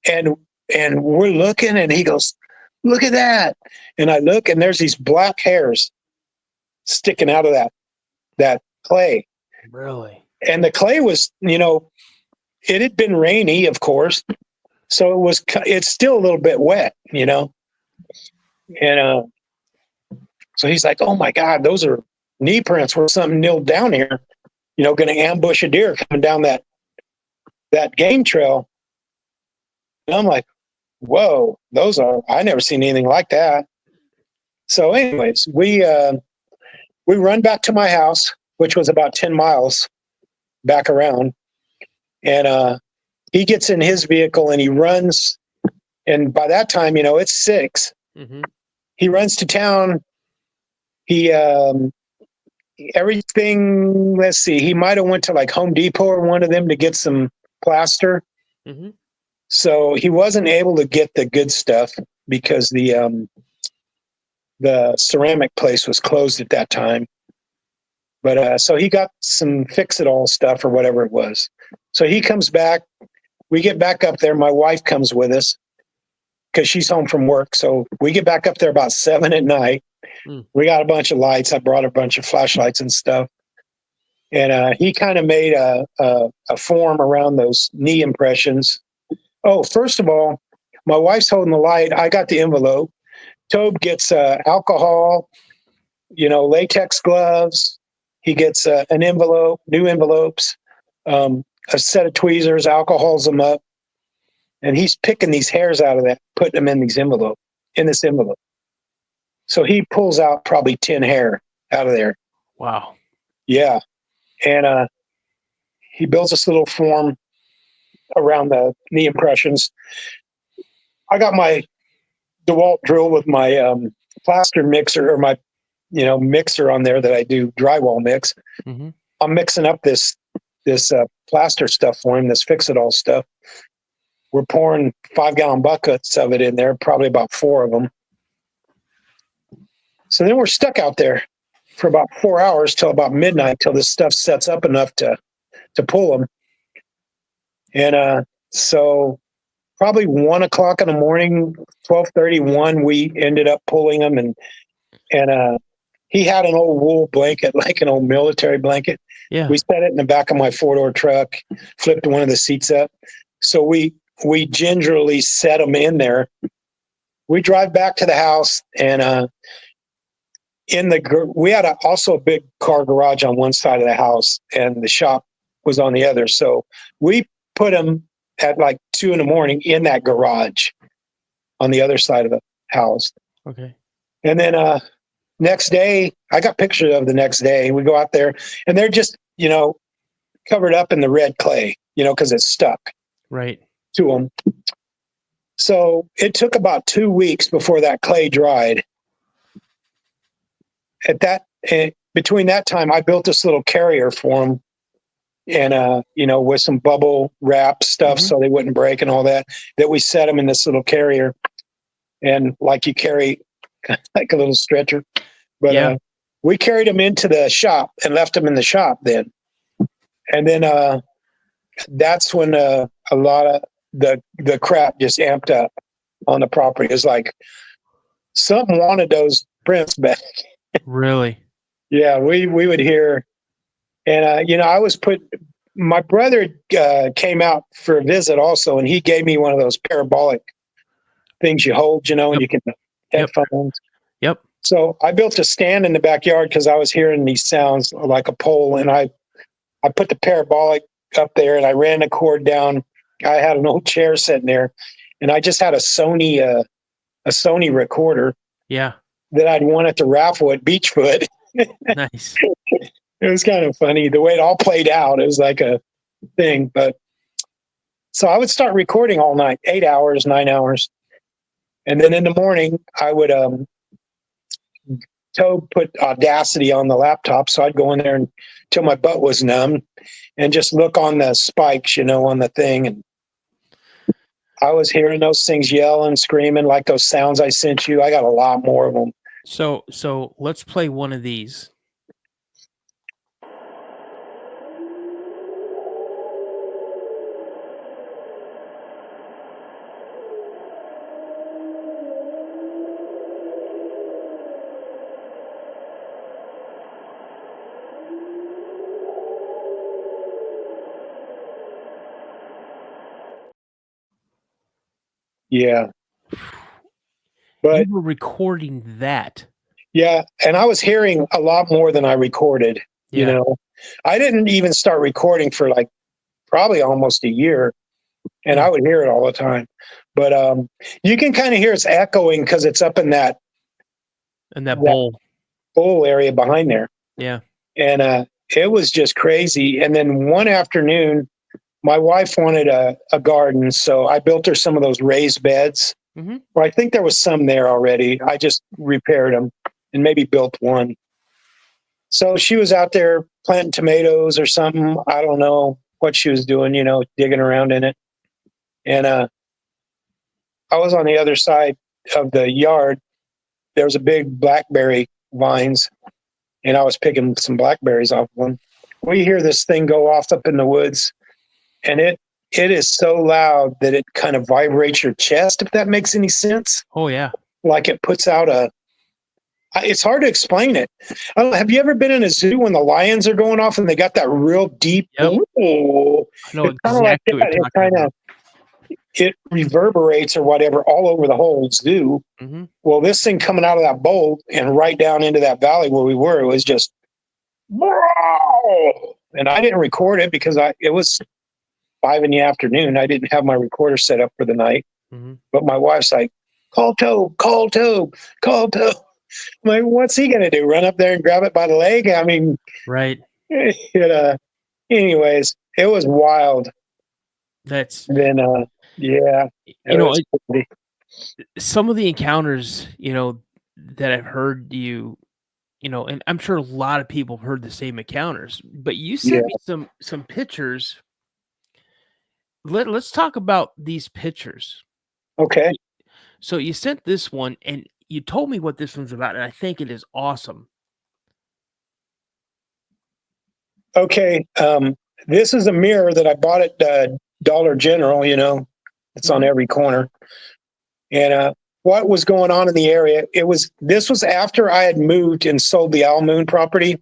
And we're looking, and he goes, look at that. And I look, and there's these black hairs sticking out of that clay. Really? And the clay was, it had been rainy, of course. So it's still a little bit wet, And so he's like, oh my God, those are knee prints where something kneeled down here, going to ambush a deer coming down that game trail. And I'm like, whoa, I never seen anything like that. So anyways, we run back to my house, which was about 10 miles back around. And he gets in his vehicle and he runs. And by that time, it's 6. Mm-hmm. He runs to town. He, everything, let's see, he might have went to like Home Depot or one of them to get some plaster. Mm-hmm. So he wasn't able to get the good stuff because the ceramic place was closed at that time. But so he got some fix-it-all stuff or whatever it was. So he comes back. We get back up there. My wife comes with us because she's home from work. So we get back up there about 7 at night. Mm. We got a bunch of lights. I brought a bunch of flashlights and stuff. And he kind of made a form around those knee impressions. Oh, first of all, my wife's holding the light. I got the envelope. Tobe gets alcohol, latex gloves. He gets an envelope, new envelopes, a set of tweezers, alcohols them up. And he's picking these hairs out of that, putting them in this envelope. So he pulls out probably 10 hair out of there. Wow. Yeah. And he builds this little form around the knee impressions. I got my DeWalt drill with my plaster mixer or my mixer on there that I do drywall mix. Mm-hmm. I'm mixing up this plaster stuff for him, this fix-it-all stuff. We're pouring 5-gallon buckets of it in there, probably about 4 of them. So then we're stuck out there for about 4 hours till about midnight, till this stuff sets up enough to pull them. And so probably 1 o'clock in the morning, 12:31, we ended up pulling them, and he had an old wool blanket, like an old military blanket. Yeah. We set it in the back of my 4-door truck, flipped one of the seats up. So we gingerly set them in there. We drive back to the house, and we had also a big car garage on one side of the house, and the shop was on the other. So we put them at like 2 in the morning in that garage on the other side of the house. Okay. And then next day, I got pictures of the next day. We go out there, and they're just, covered up in the red clay, because it's stuck Right. to them. So it took about 2 weeks before that clay dried. Between that time, I built this little carrier for them, and with some bubble wrap stuff so they wouldn't break and all that. That we set them in this little carrier, and like you carry like a little stretcher. But we carried them into the shop and left them in the shop then. And then that's when a lot of the crap just amped up on the property. It was like something wanted those prints back. Really? Yeah, we would hear. And, my brother came out for a visit also, and he gave me one of those parabolic things you hold, and you can headphones. Yep. So I built a stand in the backyard because I was hearing these sounds like a pole, and I put the parabolic up there, and I ran the cord down. I had an old chair sitting there, and I just had a Sony recorder. Yeah. That I'd won at the raffle at Beachfoot. Nice. It was kind of funny the way it all played out. It was like a thing, but so I would start recording all night, 8 hours, 9 hours, and then in the morning I would put Audacity on the laptop, so I'd go in there until my butt was numb, and just look on the spikes, on the thing, and I was hearing those things yelling, screaming, like those sounds I sent you. I got a lot more of them. So let's play one of these. Yeah. But you were recording that. Yeah, and I was hearing a lot more than I recorded. Yeah. I didn't even start recording for like probably almost a year, and I would hear it all the time. But you can kind of hear it's echoing because it's up in that bowl area behind there. Yeah. And it was just crazy. And then one afternoon, my wife wanted a garden, so I built her some of those raised beds. Mm-hmm. Well, I think there was some there already. I just repaired them and maybe built one. So she was out there planting tomatoes or something. I don't know what she was doing, digging around in it. And I was on the other side of the yard. There was a big blackberry vines, and I was picking some blackberries off one. We hear this thing go off up in the woods, and it is so loud that it kind of vibrates your chest, if that makes any sense. Oh, yeah. Like it puts out it's hard to explain it. I don't know, have you ever been in a zoo when the lions are going off and they got that real deep? Yep. Ooh, I know it's kind of like that. It reverberates or whatever all over the whole zoo. Mm-hmm. Well, this thing coming out of that bowl and right down into that valley where we were, it was just, and I didn't record it because it was 5 PM. I didn't have my recorder set up for the night. Mm-hmm. But my wife's like, call Tobe. I'm like, what's he going to do? Run up there and grab it by the leg? I mean, right. Anyways, it was wild. That's then, yeah. some of the encounters, that I've heard and I'm sure a lot of people have heard the same encounters, but you Yeah. sent me some pictures. Let's talk about these pictures. Okay. So you sent this one and you told me what this one's about, and I think it is awesome. Okay. This is a mirror that I bought at Dollar General. It's on every corner. And what was going on in the area? This was after I had moved and sold the Owl Moon property,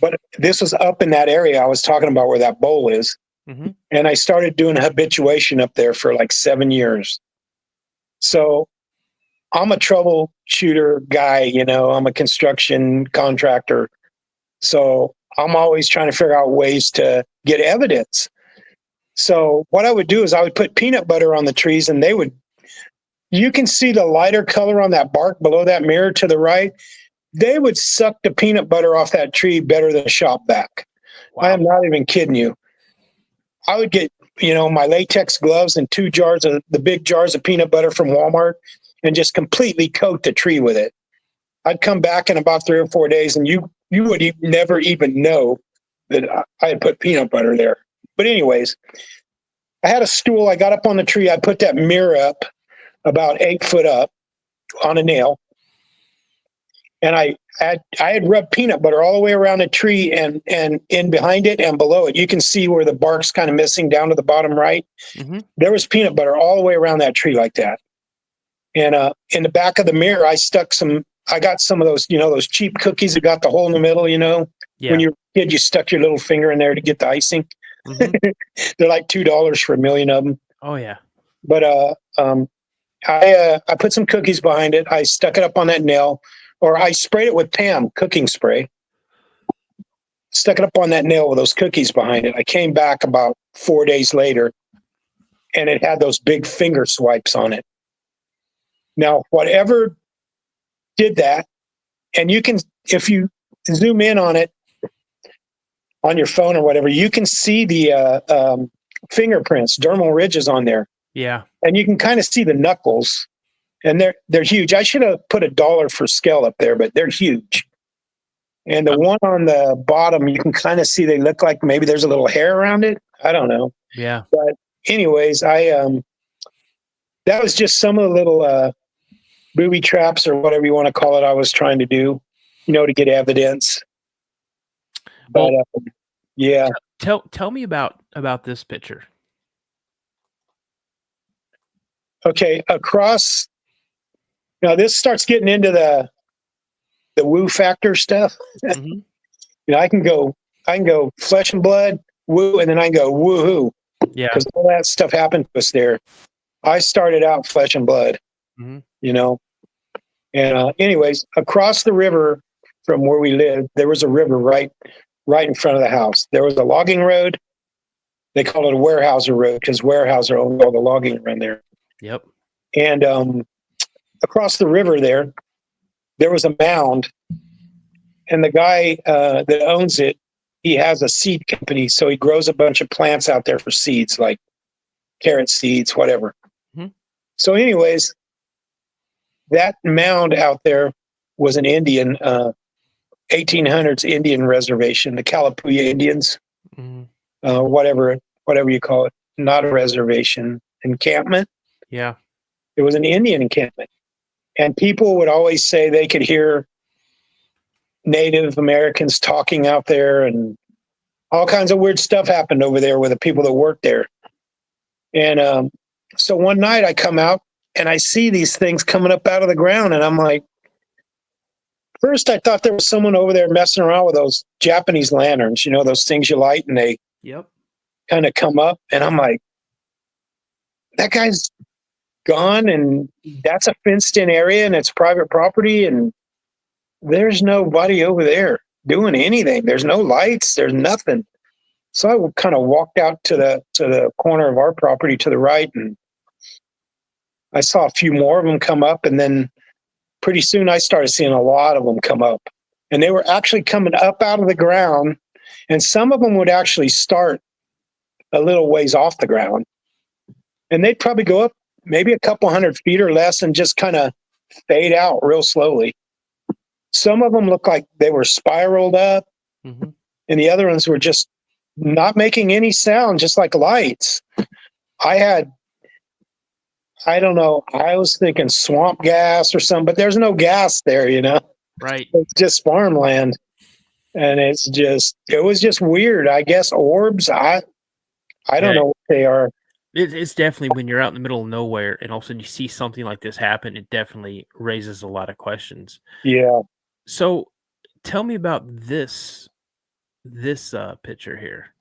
but this was up in that area I was talking about where that bowl is. Mm-hmm. And I started doing habituation up there for like 7 years. So I'm a troubleshooter guy, I'm a construction contractor. So I'm always trying to figure out ways to get evidence. So what I would do is I would put peanut butter on the trees, and you can see the lighter color on that bark below that mirror to the right. They would suck the peanut butter off that tree better than a shop vac. Wow. I am not even kidding you. I would get, my latex gloves and 2 jars of the big jars of peanut butter from Walmart and just completely coat the tree with it. I'd come back in about 3 or 4 days, and you would never even know that I had put peanut butter there. But anyways, I had a stool. I got up on the tree. I put that mirror up about 8 foot up on a nail. And I had rubbed peanut butter all the way around the tree and in behind it and below it. You can see where the bark's kind of missing down to the bottom right. Mm-hmm. There was peanut butter all the way around that tree like that. And in the back of the mirror, I got some of those, those cheap cookies that got the hole in the middle, Yeah. When you're a kid, you stuck your little finger in there to get the icing. Mm-hmm. They're like $2 for a million of them. Oh yeah. But I put some cookies behind it. I stuck it up on that nail, or I sprayed it with Pam cooking spray. Stuck it up on that nail with those cookies behind it. I came back about 4 days later, and it had those big finger swipes on it. Now, whatever did that, and you can, if you zoom in on it on your phone or whatever, you can see the fingerprints, dermal ridges on there. Yeah. And you can kind of see the knuckles, and they're huge. I should have put $1 for scale up there, but they're huge. And the one on the bottom, you can kind of see they look like maybe there's a little hair around it. I don't know. Yeah. But anyways, that was just some of the little booby traps or whatever you want to call it I was trying to do, to get evidence. But yeah. Tell me about this picture. Okay, across. Now this starts getting into the woo factor stuff. Mm-hmm. I can go flesh and blood, woo, and then I can go woohoo. Yeah. Because all that stuff happened to us there. I started out flesh and blood, mm-hmm. And anyways, across the river from where we lived, there was a river right in front of the house. There was a logging road. They call it a Weyerhaeuser road because Weyerhaeuser owned all the logging around there. Yep. And across the river there was a mound, and the guy that owns it, he has a seed company, so he grows a bunch of plants out there for seeds, like carrot seeds, whatever. Mm-hmm. So anyways, that mound out there was an Indian 1800s Indian reservation, the Kalapuya Indians, mm-hmm. Whatever you call it, not a reservation, encampment. Yeah. It was an Indian encampment. And people would always say they could hear Native Americans talking out there, and all kinds of weird stuff happened over there with the people that worked there. And so one night I come out and I see these things coming up out of the ground, and I'm like, first I thought there was someone over there messing around with those Japanese lanterns, those things you light and they Yep. kind of come up. And I'm like, that guy's gone, and that's a fenced in area and it's private property, and there's nobody over there doing anything. There's no lights, there's nothing. So I kind of walked out to the corner of our property to the right, and I saw a few more of them come up, and then pretty soon I started seeing a lot of them come up, and they were actually coming up out of the ground, and some of them would actually start a little ways off the ground, and they'd probably go up maybe a couple 100 feet or less and just kind of fade out real slowly. Some of them look like they were spiraled up, Mm-hmm. and the other ones were just not making any sound, just like lights. I don't know, I was thinking swamp gas or something, but there's no gas there, Right. It's just farmland. And it was just weird. I guess orbs, I don't know what they are. It's definitely when you're out in the middle of nowhere and all of a sudden you see something like this happen, it definitely raises a lot of questions. Yeah. So tell me about this picture here.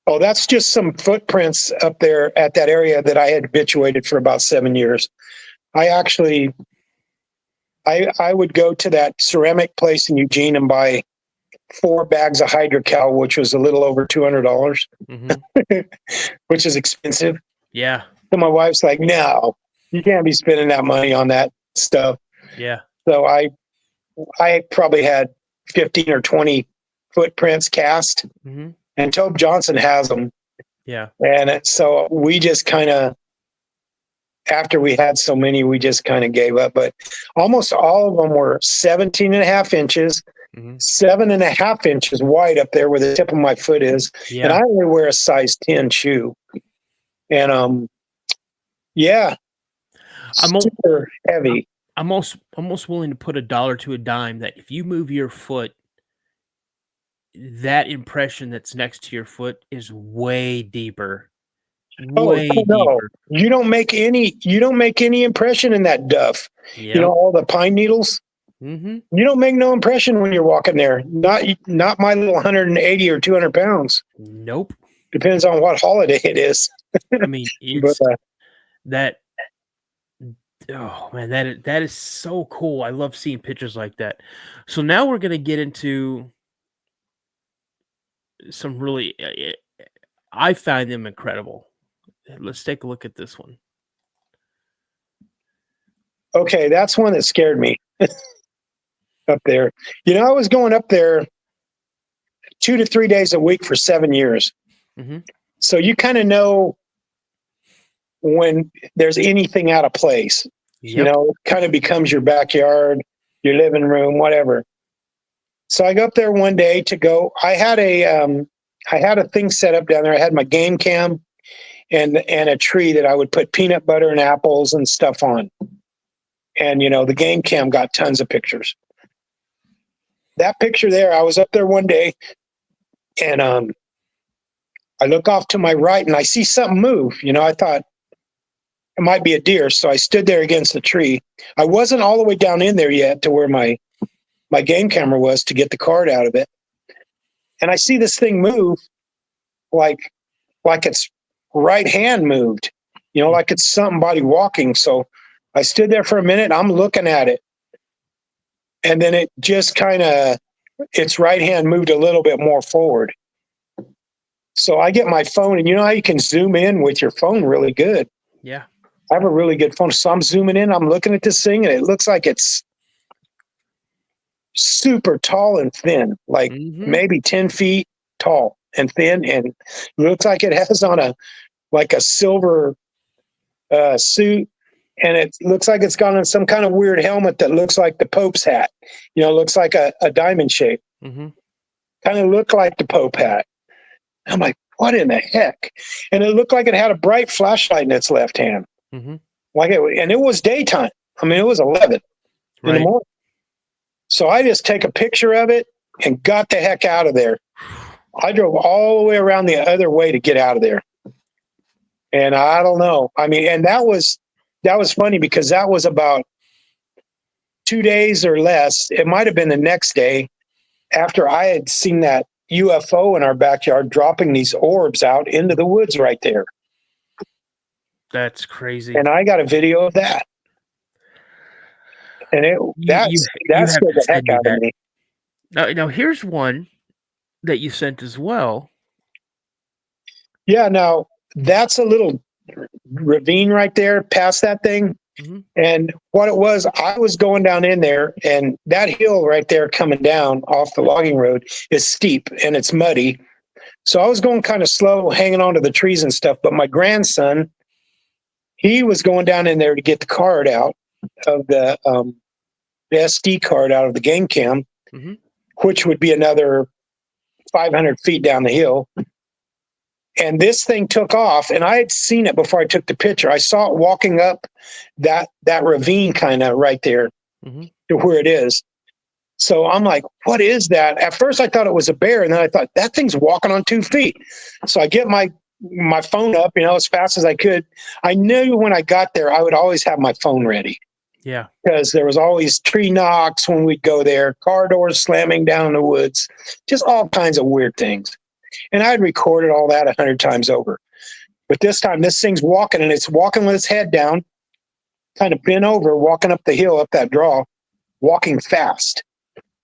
Oh, that's just some footprints up there at that area that I had habituated for about 7 years. I actually, I would go to that ceramic place in Eugene and buy 4 bags of hydrocal, which was a little over $200, Mm-hmm. which is expensive. Yeah. So my wife's like, no, you can't be spending that money on that stuff. Yeah. So I probably had 15 or 20 footprints cast. Mm-hmm. And Tobe Johnson has them. Yeah. And so we just kind of, after we had so many, we just kind of gave up. But almost all of them were 17 and a half inches, Mm-hmm. 7.5 inches wide up there where the tip of my foot is. Yeah. And I only wear a size 10 shoe. And yeah, super heavy. I'm almost willing to put $1 to a dime that if you move your foot, that impression that's next to your foot is way deeper. Way deeper. You don't make any impression in that duff. Yep. All the pine needles. Mm-hmm. You don't make no impression when you're walking there. Not my little 180 or 200 pounds. Nope. Depends on what holiday it is. I mean, it's But, that. Oh man, that is so cool. I love seeing pictures like that. So now we're gonna get into some really. I find them incredible. Let's take a look at this one. okay, that's one that scared me up there. I was going up there 2 to 3 days a week for 7 years. Mm-hmm. So you kind of know when there's anything out of place. Yep. It kind of becomes your backyard, your living room, whatever. So I go up there one day to go. I had a thing set up down there. I had my game cam and a tree that I would put peanut butter and apples and stuff on. And the game cam got tons of pictures. That picture there, I was up there one day, and I look off to my right and I see something move. I thought it might be a deer, so I stood there against the tree. I wasn't all the way down in there yet to where my game camera was to get the card out of it. And I see this thing move like its right hand moved, like it's somebody walking. So I stood there for a minute. I'm looking at it. And then it just kind of, its right hand moved a little bit more forward. So I get my phone, and how you can zoom in with your phone really good. Yeah. I have a really good phone. So I'm zooming in, I'm looking at this thing, and it looks like it's super tall and thin, like maybe 10 feet tall and thin. And looks like it has on a silver suit. And it looks like it's got on some kind of weird helmet that looks like the Pope's hat. Looks like a diamond shape. Mm-hmm. Kind of looked like the Pope hat. I'm like, what in the heck? And it looked like it had a bright flashlight in its left hand. Mm-hmm. And it was daytime. I mean, it was 11 in the morning. So I just take a picture of it and got the heck out of there. I drove all the way around the other way to get out of there. And I don't know. I mean, and that was funny because that was about 2 days or less. It might have been the next day after I had seen that UFO in our backyard dropping these orbs out into the woods right there. That's crazy. And I got a video of that. And that scared the heck out of me. Now here's one that you sent as well. Yeah, now that's a little ravine right there past that thing. Mm-hmm. And what it was, I was going down in there, and that hill right there coming down off the logging road is steep and it's muddy. So I was going kind of slow, hanging onto the trees and stuff. But my grandson he was going down in there to get the card out of the SD card out of the game cam, Mm-hmm. which would be another 500 feet down the hill. And this thing took off, and I had seen it before I took the picture. I saw it walking up that ravine kind of right there Mm-hmm. to where it is. So I'm like, what is that? At first I thought it was a bear, and then I thought that thing's walking on 2 feet. So I get my phone up, as fast as I could. I knew when I got there, I would always have my phone ready. Yeah. Because there was always tree knocks when we'd go there, car doors slamming down in the woods, just all kinds of weird things. And I'd recorded all that 100 times over. But this time, this thing's walking, and it's walking with its head down, kind of bent over, walking up the hill, up that draw, walking fast.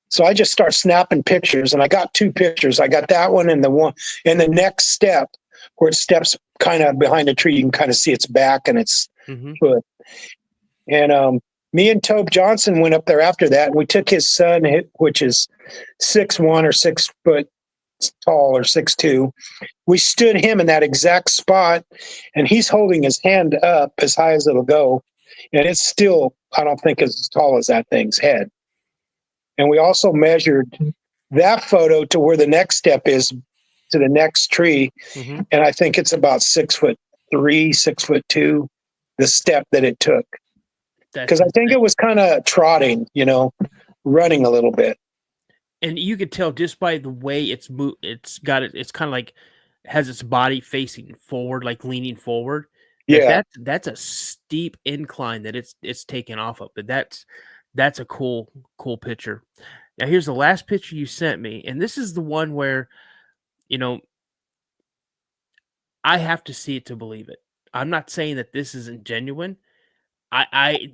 So I just start snapping pictures, and I got 2 pictures. I got that one and the one in the next step where it steps kind of behind a tree. You can kind of see its back and its foot. And me and Tobe Johnson went up there after that, and we took his son, which is 6'1" or 6 foot tall or 6'2". We stood him in that exact spot, and he's holding his hand up as high as it'll go. And it's still, I don't think, as tall as that thing's head. And we also measured that photo to where the next step is, to the next tree. Mm-hmm. And I think it's about 6'3", 6'2", the step that it took. Because I think it was kind of trotting, running a little bit. And you could tell just by the way it's kind of like has its body facing forward, like leaning forward. Yeah. That's a steep incline that it's taken off of. But that's a cool picture. Now here's the last picture you sent me, and this is the one where, I have to see it to believe it. I'm not saying that this isn't genuine.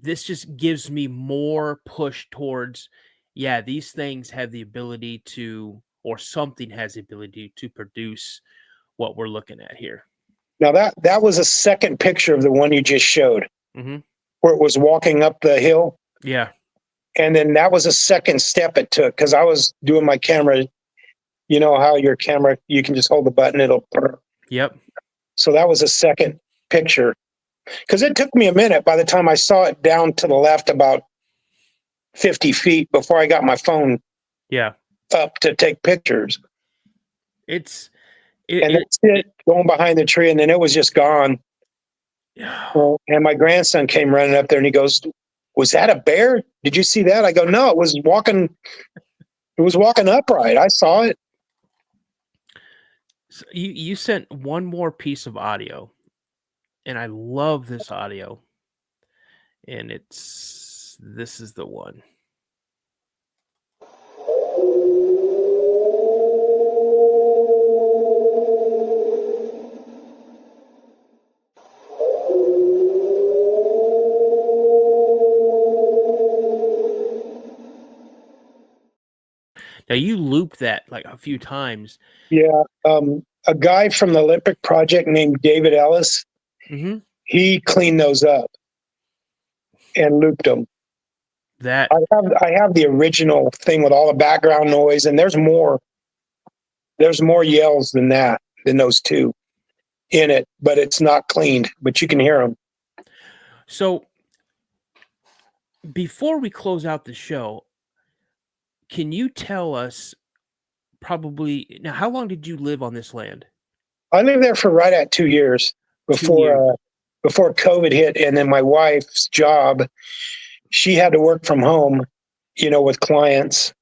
This just gives me more push towards, yeah, these things have the ability to, or something has the ability to produce what we're looking at here. Now that was a second picture of the one you just showed, Mm-hmm. where it was walking up the hill. Yeah. And then that was a second step it took, because I was doing my camera. You know how your camera, you can just hold the button, it'll. Yep. So that was a second picture. Because it took me a minute by the time I saw it down to the left about 50 feet before I got my phone up to take pictures. And that's it, going behind the tree, and then it was just gone. Well, and my grandson came running up there, and he goes, "Was that a bear? Did you see that?" I go, "No, it was walking upright. I saw it." So you sent one more piece of audio, and I love this audio. And this is the one. Now you looped that like a few times. Yeah. A guy from the Olympic Project named David Ellis, he cleaned those up and looped them. I have the original thing with all the background noise, and there's more yells than those 2 in it, but it's not cleaned, but you can hear them. So before we close out the show, can you tell us probably now, how long did you live on this land? I lived there for right at 2 years before COVID hit. And then my wife's job, she had to work from home, with clients,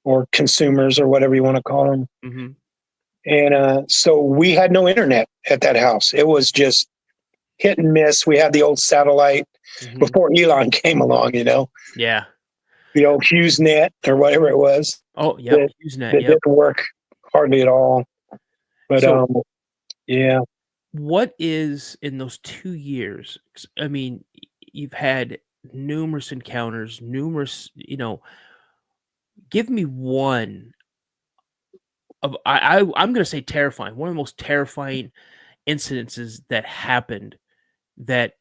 or consumers, or whatever you want to call them. Mm-hmm. And so we had no internet at that house. It was just hit and miss. We had the old satellite before Elon came along, Yeah. The old HughesNet or whatever it was. Oh, yeah. HughesNet. It didn't work hardly at all. But yeah. What is in those 2 years? I mean, you've had numerous encounters, give me one of I'm going to say terrifying. One of the most terrifying incidences that happened that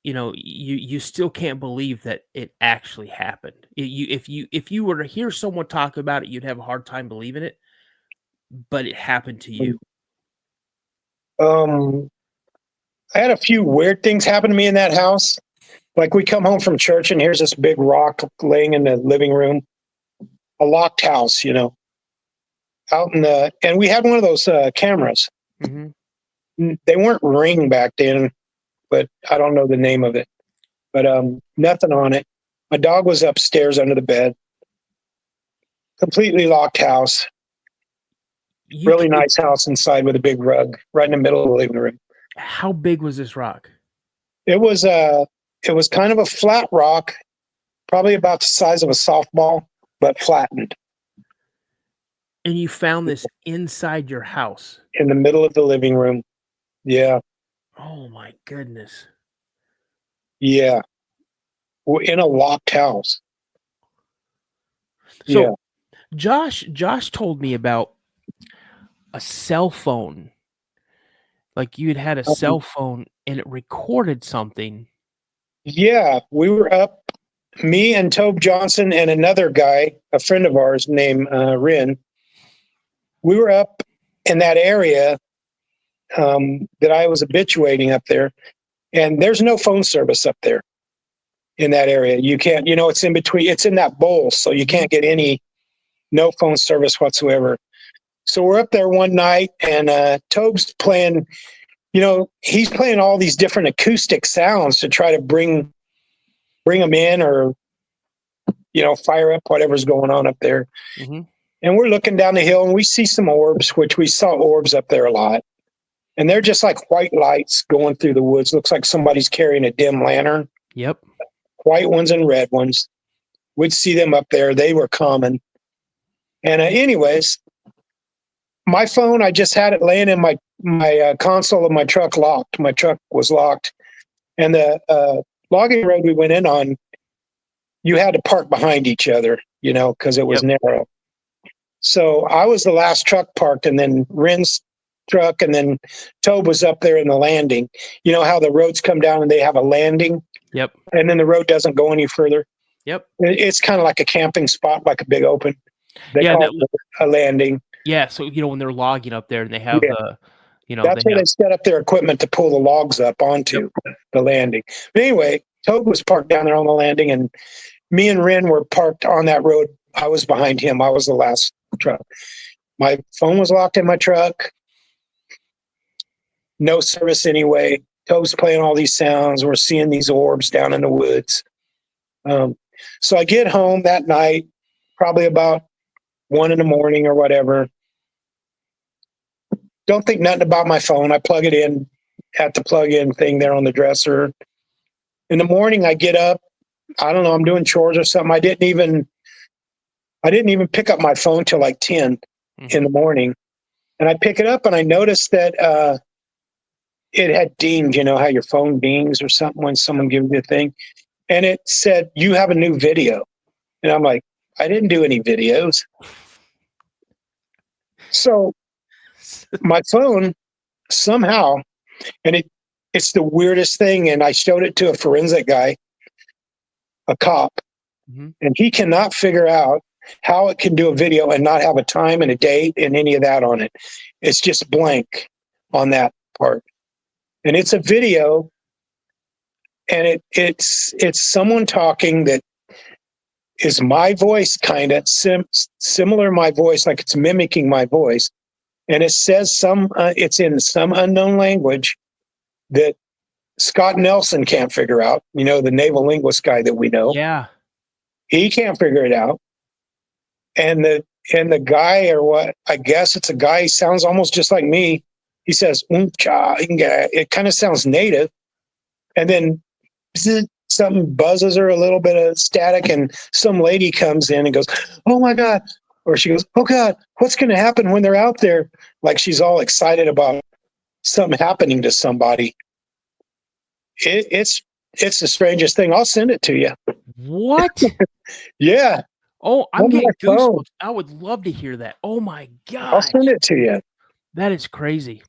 you still can't believe that it actually happened. If you were to hear someone talk about it, you'd have a hard time believing it, but it happened to you. I had a few weird things happen to me in that house. Like we come home from church and here's this big rock laying in the living room, a locked house, out in the, and we had one of those cameras. Mm-hmm. They weren't Ring back then, but I don't know the name of it. But nothing on it. My dog was upstairs under the bed. Completely locked house. Really nice house inside with a big rug right in the middle of the living room. How big was this rock? It was kind of a flat rock, probably about the size of a softball, but flattened. And you found this inside your house? In the middle of the living room. Yeah. Oh my goodness. Yeah. We're in a locked house. So Josh told me about a cell phone. Like you had a cell phone and it recorded something. Yeah, we were up, me and Tobe Johnson and another guy, a friend of ours named Rin. We were up in that area that I was habituating up there, and there's no phone service up there in that area. You can't, it's in between, it's in that bowl, so you can't get no phone service whatsoever. So we're up there one night, and Tobe's playing, he's playing all these different acoustic sounds to try to bring them in or, fire up whatever's going on up there. Mm-hmm. And we're looking down the hill and we see some orbs, which we saw orbs up there a lot. And they're just like white lights going through the woods. Looks like somebody's carrying a dim lantern. Yep. White ones and red ones. We'd see them up there. They were common. And anyways, my phone, I just had it laying in my console of my truck locked. My truck was locked. And the logging road we went in on, you had to park behind each other, because it was narrow. So I was the last truck parked, and then Rin's truck, and then Tobe was up there in the landing. You know how the roads come down and they have a landing? Yep. And then the road doesn't go any further? Yep. It's kind of like a camping spot, like a big open. They call it a landing. Yeah, so, when they're logging up there and they have that's where they set up their equipment to pull the logs up onto the landing. But anyway, Tobe was parked down there on the landing, and me and Rin were parked on that road. I was behind him. I was the last truck. My phone was locked in my truck. No service anyway. Tobe's playing all these sounds. We're seeing these orbs down in the woods. So I get home that night, probably about 1 a.m. or whatever. Don't think nothing about my phone. I plug it in at the plug-in thing there on the dresser. In the morning, I get up. I don't know. I'm doing chores or something. I didn't even pick up my phone till like 10 in the morning. And I pick it up and I noticed that it had dinged, how your phone dings or something when someone gives you a thing. And it said, "You have a new video." And I'm like, I didn't do any videos. So my phone somehow, and it's the weirdest thing. And I showed it to a forensic guy, a cop, and he cannot figure out how it can do a video and not have a time and a date and any of that on it. It's just blank on that part. And it's a video, and it's someone talking that is my voice, kind of similar to my voice, like it's mimicking my voice. And it says it's in some unknown language that Scott Nelson can't figure out, the naval linguist guy that we know. Yeah. He can't figure it out. And the guy, or what, I guess it's a guy, he sounds almost just like me. He says, it kind of sounds native. And then something buzzes or a little bit of static, and some lady comes in and goes, "Oh my God." Or she goes, "Oh God, what's going to happen when they're out there?" Like she's all excited about something happening to somebody. It's the strangest thing. I'll send it to you. What? Yeah. Oh, I'm getting goosebumps. I would love to hear that. Oh my God. I'll send it to you. That is crazy.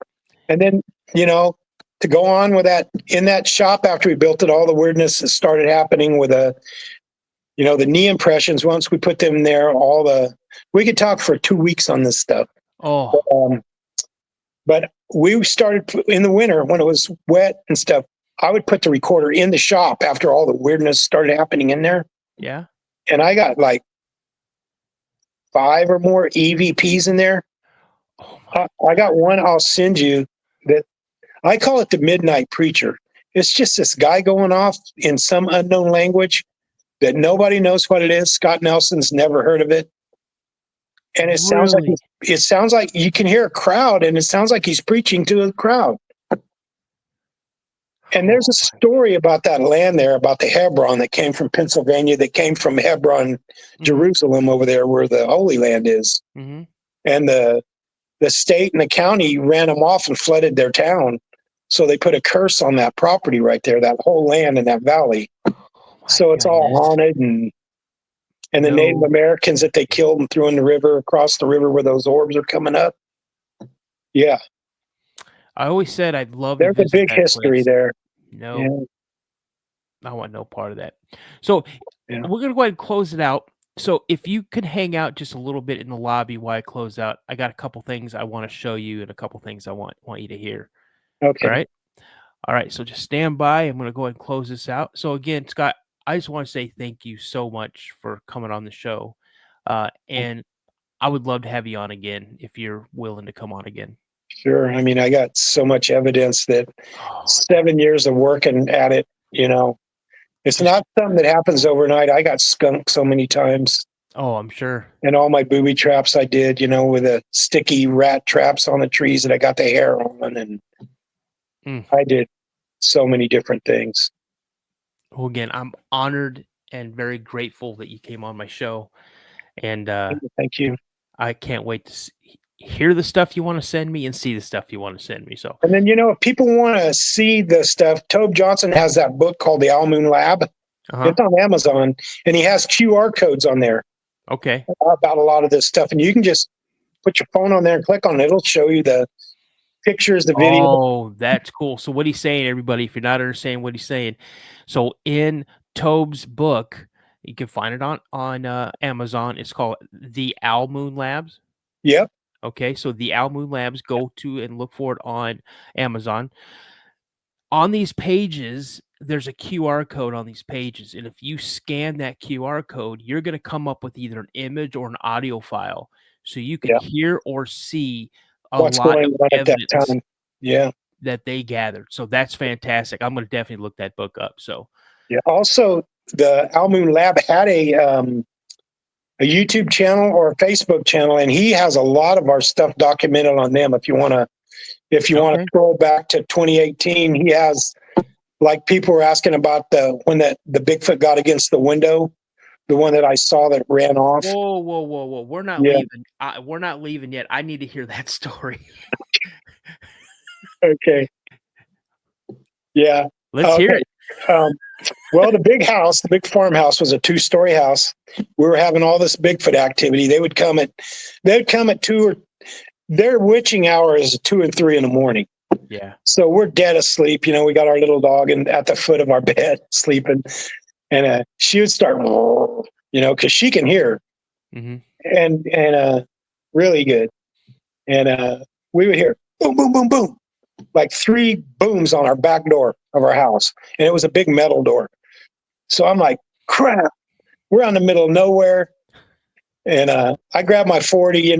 And then, to go on with that, in that shop after we built it, all the weirdness that started happening with the knee impressions. Once we put them there, we could talk for 2 weeks on this stuff. Oh. But we started in the winter when it was wet and stuff. I would put the recorder in the shop after all the weirdness started happening in there. Yeah. And I got like 5 or more EVPs in there. Oh my. I got one I'll send you that I call it the Midnight Preacher. It's just this guy going off in some unknown language that nobody knows what it is. Scott Nelson's never heard of it. And it sounds Really? like you can hear a crowd, and it sounds like he's preaching to a crowd. And there's a story about that land there, about the Hebron that came from Pennsylvania, that came from Hebron, Jerusalem over there where the Holy Land is. Mm-hmm. And the state and the county ran them off and flooded their town. So they put a curse on that property right there, that whole land in that valley. So it's all haunted, and the Native Americans that they killed and threw in the river, across the river where those orbs are coming up. Yeah. I always said I'd love to There's a visit big that history place. there. No, Yeah. I want no part of that. So Yeah. we're going to go ahead and close it out. So if you could hang out just a little bit in the lobby while I close out, I got a couple things I want to show you and a couple things I want you to hear. Okay. All right. All right. So just stand by. I'm going to go ahead and close this out. So again, Scott, I just want to say thank you so much for coming on the show. And I would love to have you on again if you're willing to come on again. Sure. I mean, I got so much evidence that Oh, 7 years of working at it, it's not something that happens overnight. I got skunked so many times. oh, I'm sure. And all my booby traps I did, with the sticky rat traps on the trees that I got the hair on. And I did so many different things. Well, again, I'm honored and very grateful that you came on my show. And Thank you. I can't wait to hear the stuff you want to send me and see the stuff you want to send me. So, And then, if people want to see the stuff, Tobe Johnson has that book called The Owl Moon Lab. It's on Amazon, and he has QR codes on there. Okay. About a lot of this stuff. And you can just put your phone on there and click on it. It'll show you the pictures, the video. Oh, that's cool. So what he's saying, everybody, if you're not understanding what he's saying, so in Tobe's book, you can find it on Amazon. It's called The Owl Moon Labs. Yep. Okay, so The Owl Moon Labs, go to and look for it on Amazon. On these pages, there's a QR code on these pages, and if you scan that QR code, you're going to come up with either an image or an audio file, so you can hear or see what's lot going of on at that evidence time. Yeah. that they gathered. So that's fantastic. I'm going to definitely look that book up. So Yeah. Also, the Owl Moon Lab had a YouTube channel or a Facebook channel, and he has a lot of our stuff documented on them. If you want to scroll back to 2018, he has, like, people were asking about when the Bigfoot got against the window, the one that I saw that ran off. Whoa. We're not leaving. We're not leaving yet. I need to hear that story. Okay. Yeah. Let's hear it. Well, the big farmhouse was a 2-story house. We were having all this Bigfoot activity. They'd come at 2, or their witching hour is 2 and 3 in the morning. Yeah. So we're dead asleep. We got our little dog at the foot of our bed sleeping, and she would start, because she can hear, and really good. And we would hear boom, boom, boom, boom, like 3 booms on our back door of our house, and it was a big metal door. So I'm like, crap, we're out in the middle of nowhere. And I grabbed my 40, I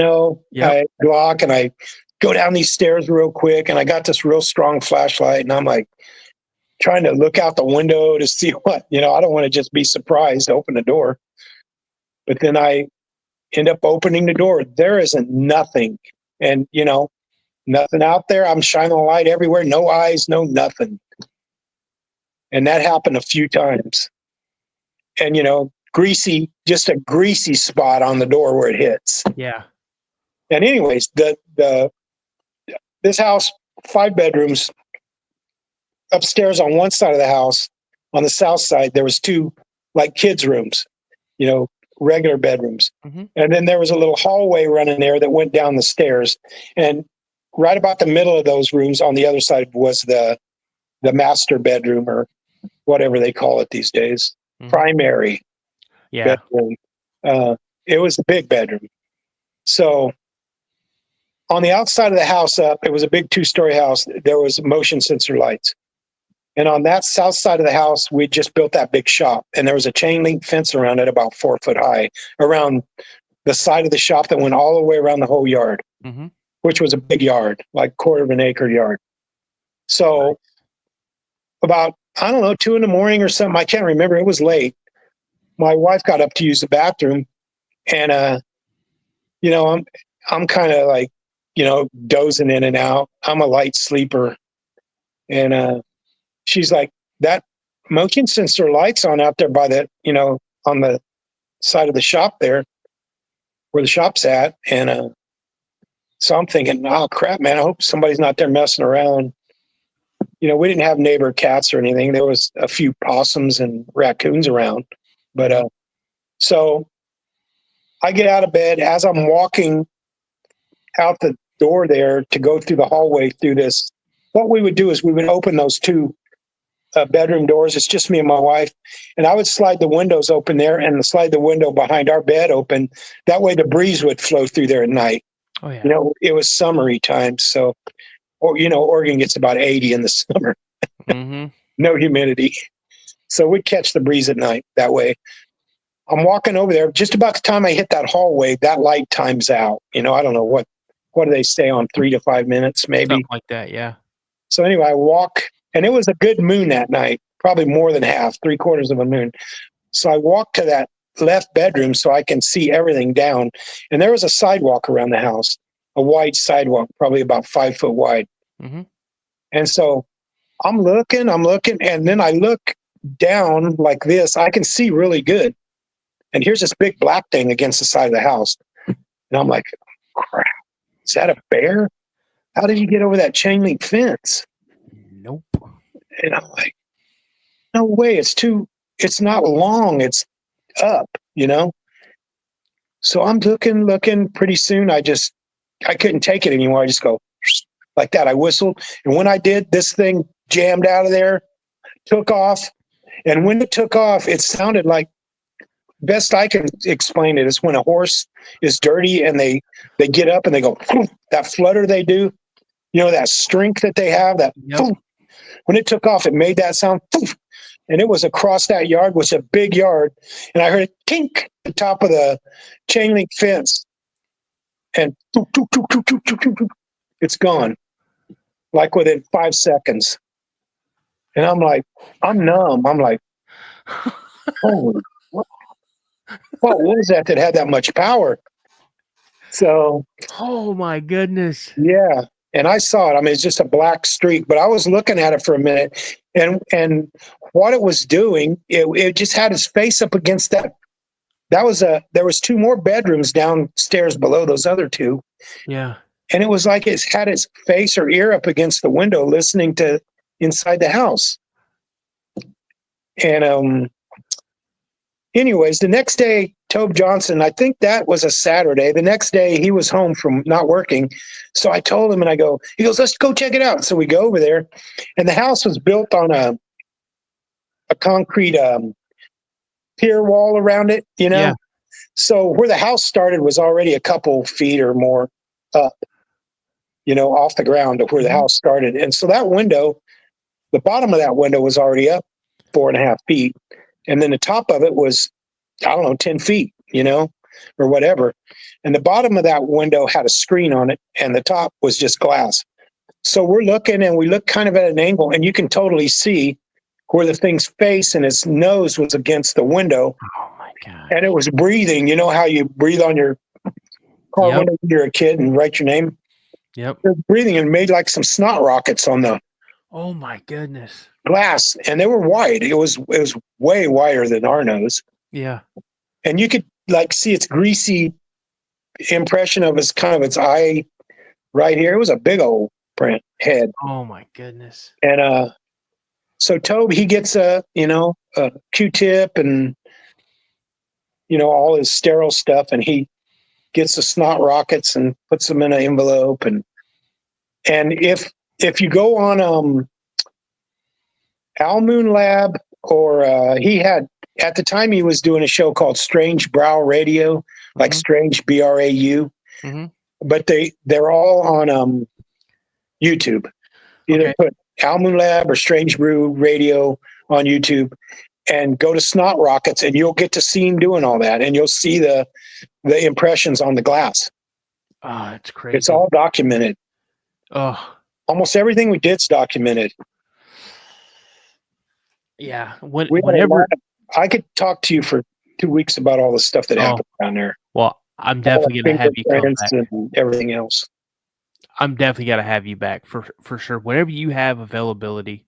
Glock, and I go down these stairs real quick. And I got this real strong flashlight, and I'm like trying to look out the window to see what, I don't want to just be surprised to open the door. But then I end up opening the door. There isn't nothing. And, nothing out there. I'm shining a light everywhere. No eyes, no nothing. And that happened a few times. And, just a greasy spot on the door where it hits. Yeah. And anyways, this house, 5 bedrooms. Upstairs on one side of the house, on the south side, there was 2 like kids' rooms, regular bedrooms. And then there was a little hallway running there that went down the stairs. And right about the middle of those rooms on the other side was the master bedroom, or whatever they call it these days, primary bedroom. It was a big bedroom. So On the outside of the house up, it was a big 2-story house. There was motion sensor lights. And on that south side of the house, we just built that big shop. And there was a chain link fence around it about 4 foot high around the side of the shop that went all the way around the whole yard, which was a big yard, like 1/4 acre yard. So about, I don't know, 2 a.m. or something. I can't remember. It was late. My wife got up to use the bathroom, and, you know, I'm kind of like, you know, dozing in and out. I'm a light sleeper. And, she's like, that motion sensor light's on out there by the, you know, on the side of the shop there where the shop's at. And, so I'm thinking, oh crap, man, I hope somebody's not there messing around. You know, we didn't have neighbor cats or anything. There was a few possums and raccoons around. But, so I get out of bed as I'm walking out the door there to go through the hallway through this. What we would do is we would open those 2 bedroom doors. It's just me and my wife. And I would slide the windows open there and slide the window behind our bed open. That way the breeze would flow through there at night. Oh, yeah. You know, it was summery time. So, or, you know, Oregon gets about 80 in the summer. No humidity. So we'd catch the breeze at night that way. I'm walking over there. Just about the time I hit that hallway, that light times out. You know, I don't know what do they stay on, 3 to 5 minutes, maybe? Something like that, yeah. So anyway, I walk, and it was a good moon that night, probably more than half, 3/4 of a moon. So I walk to that left bedroom so I can see everything down. And there was a sidewalk around the house, a wide sidewalk, probably about 5 foot wide. And so I'm looking, and then I look down like this. I can see really good. And here's this big black thing against the side of the house. And I'm like, crap, is that a bear? How did you get over that chain link fence? Nope. And I'm like, no way, it's not long, it's up, you know? So I'm looking, pretty soon I couldn't take it anymore. I just go like that. I whistled. And when I did, this thing jammed out of there, took off. And when it took off, it sounded like, best I can explain it is when a horse is dirty and they get up and they go, that flutter they do, you know, that strength that they have, that when it took off, it made that sound. And it was across that yard, which was a big yard. And I heard it tink at the top of the chain link fence. And it's gone, like within 5 seconds. And I'm like, I'm numb. I'm like, holy, what was that had that much power? So, oh my goodness. Yeah. And I saw it. I mean, it's just a black streak, but I was looking at it for a minute, and what it was doing, it just had its face up against that. There was 2 more bedrooms downstairs below those other 2. Yeah. And it was like it had its face or ear up against the window, listening to inside the house. And, anyways, the next day, Tobe Johnson, I think that was a Saturday. The next day he was home from not working. So I told him, and he goes, let's go check it out. So we go over there, and the house was built on a concrete pier wall around it, you know? Yeah. So where the house started was already a couple feet or more up, you know, off the ground to where the house started. And so that window, the bottom of that window was already up 4.5 feet. And then the top of it was, I don't know, 10 feet, you know, or whatever. And the bottom of that window had a screen on it, and the top was just glass. So we're looking, and we look kind of at an angle, and you can totally see where the thing's face and its nose was against the window. Oh my God. And it was breathing. You know how you breathe on your car window when you're a kid and write your name? Yep. It was breathing and made like some snot rockets on the oh my goodness glass, and they were wide. It was way wider than our nose. Yeah. And you could like see its greasy impression of its eye right here. It was a big old print head. Oh my goodness. And so Tobe, he gets a Q-tip and all his sterile stuff, and he gets the snot rockets and puts them in an envelope. And if you go on Al Moon Lab, or he had, at the time he was doing a show called Strange Brow Radio, like Strange BRAU. but they're all on YouTube. Either put Al Moon Lab or Strange Brew Radio on YouTube, and go to Snot Rockets, and you'll get to see him doing all that, and you'll see the impressions on the glass. Oh, it's crazy. It's all documented. Oh, almost everything we did's documented. Yeah. Whenever I could talk to you for 2 weeks about all the stuff that happened down there. Well, I'm definitely going to have you come back. And everything else. I'm definitely going to have you back for sure. Whenever you have availability,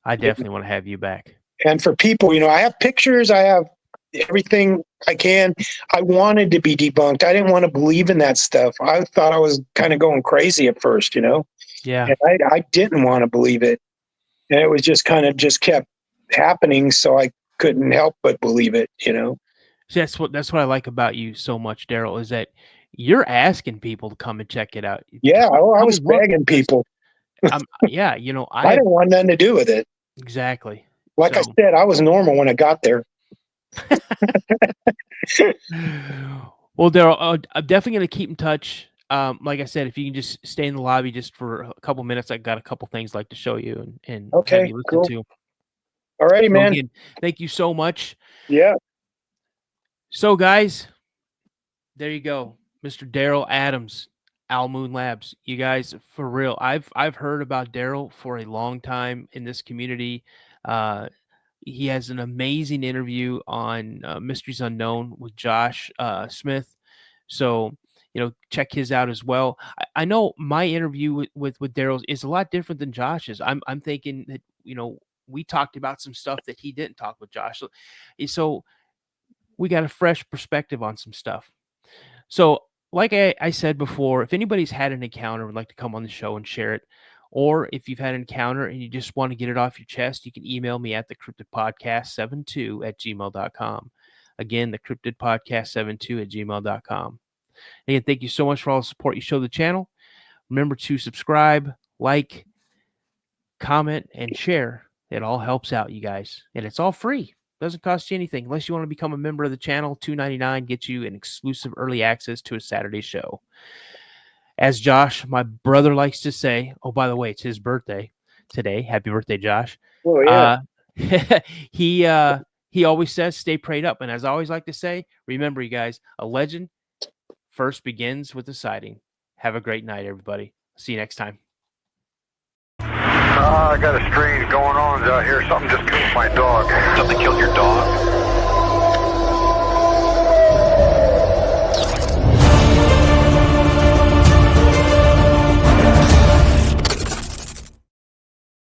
I definitely want to have you back. And for people, I have pictures. I have everything I can. I wanted to be debunked. I didn't want to believe in that stuff. I thought I was kind of going crazy at first, Yeah. And I didn't want to believe it. And it was just kind of kept happening. So I couldn't help but believe it, See, that's what I like about you so much, Darrell, is that you're asking people to come and check it out. Yeah. I was begging people. I didn't want nothing to do with it. Exactly. Like I said, I was normal when I got there. Well, Darrell, I'm definitely going to keep in touch. Like I said, if you can just stay in the lobby just for a couple minutes, I got a couple things I'd like to show you and have you listen to. All righty, man. Again, thank you so much. Yeah. So, guys, there you go, Mr. Darrell Adams, Al Moon Labs. You guys, for real, I've heard about Darrell for a long time in this community. He has an amazing interview on Mysteries Unknown with Josh Smith. So, check his out as well. I know my interview with Darrell is a lot different than Josh's. I'm thinking that, we talked about some stuff that he didn't talk with Josh. So we got a fresh perspective on some stuff. So like I said before, if anybody's had an encounter and would like to come on the show and share it, or if you've had an encounter and you just want to get it off your chest, you can email me at the Cryptid Podcast 72@gmail.com. Again, the Cryptid Podcast 72@gmail.com. Again, thank you so much for all the support you show the channel. Remember to subscribe, like, comment, and share. It all helps out, you guys. And it's all free. Doesn't cost you anything. Unless you want to become a member of the channel, $2.99 gets you an exclusive early access to a Saturday show. As Josh, my brother, likes to say, oh, by the way, it's his birthday today. Happy birthday, Josh. Oh, yeah. He always says, stay prayed up. And as I always like to say, remember, you guys, a legend first begins with a sighting. Have a great night, everybody. See you next time. I got a strange going on out here. Something just killed my dog. Something killed your dog?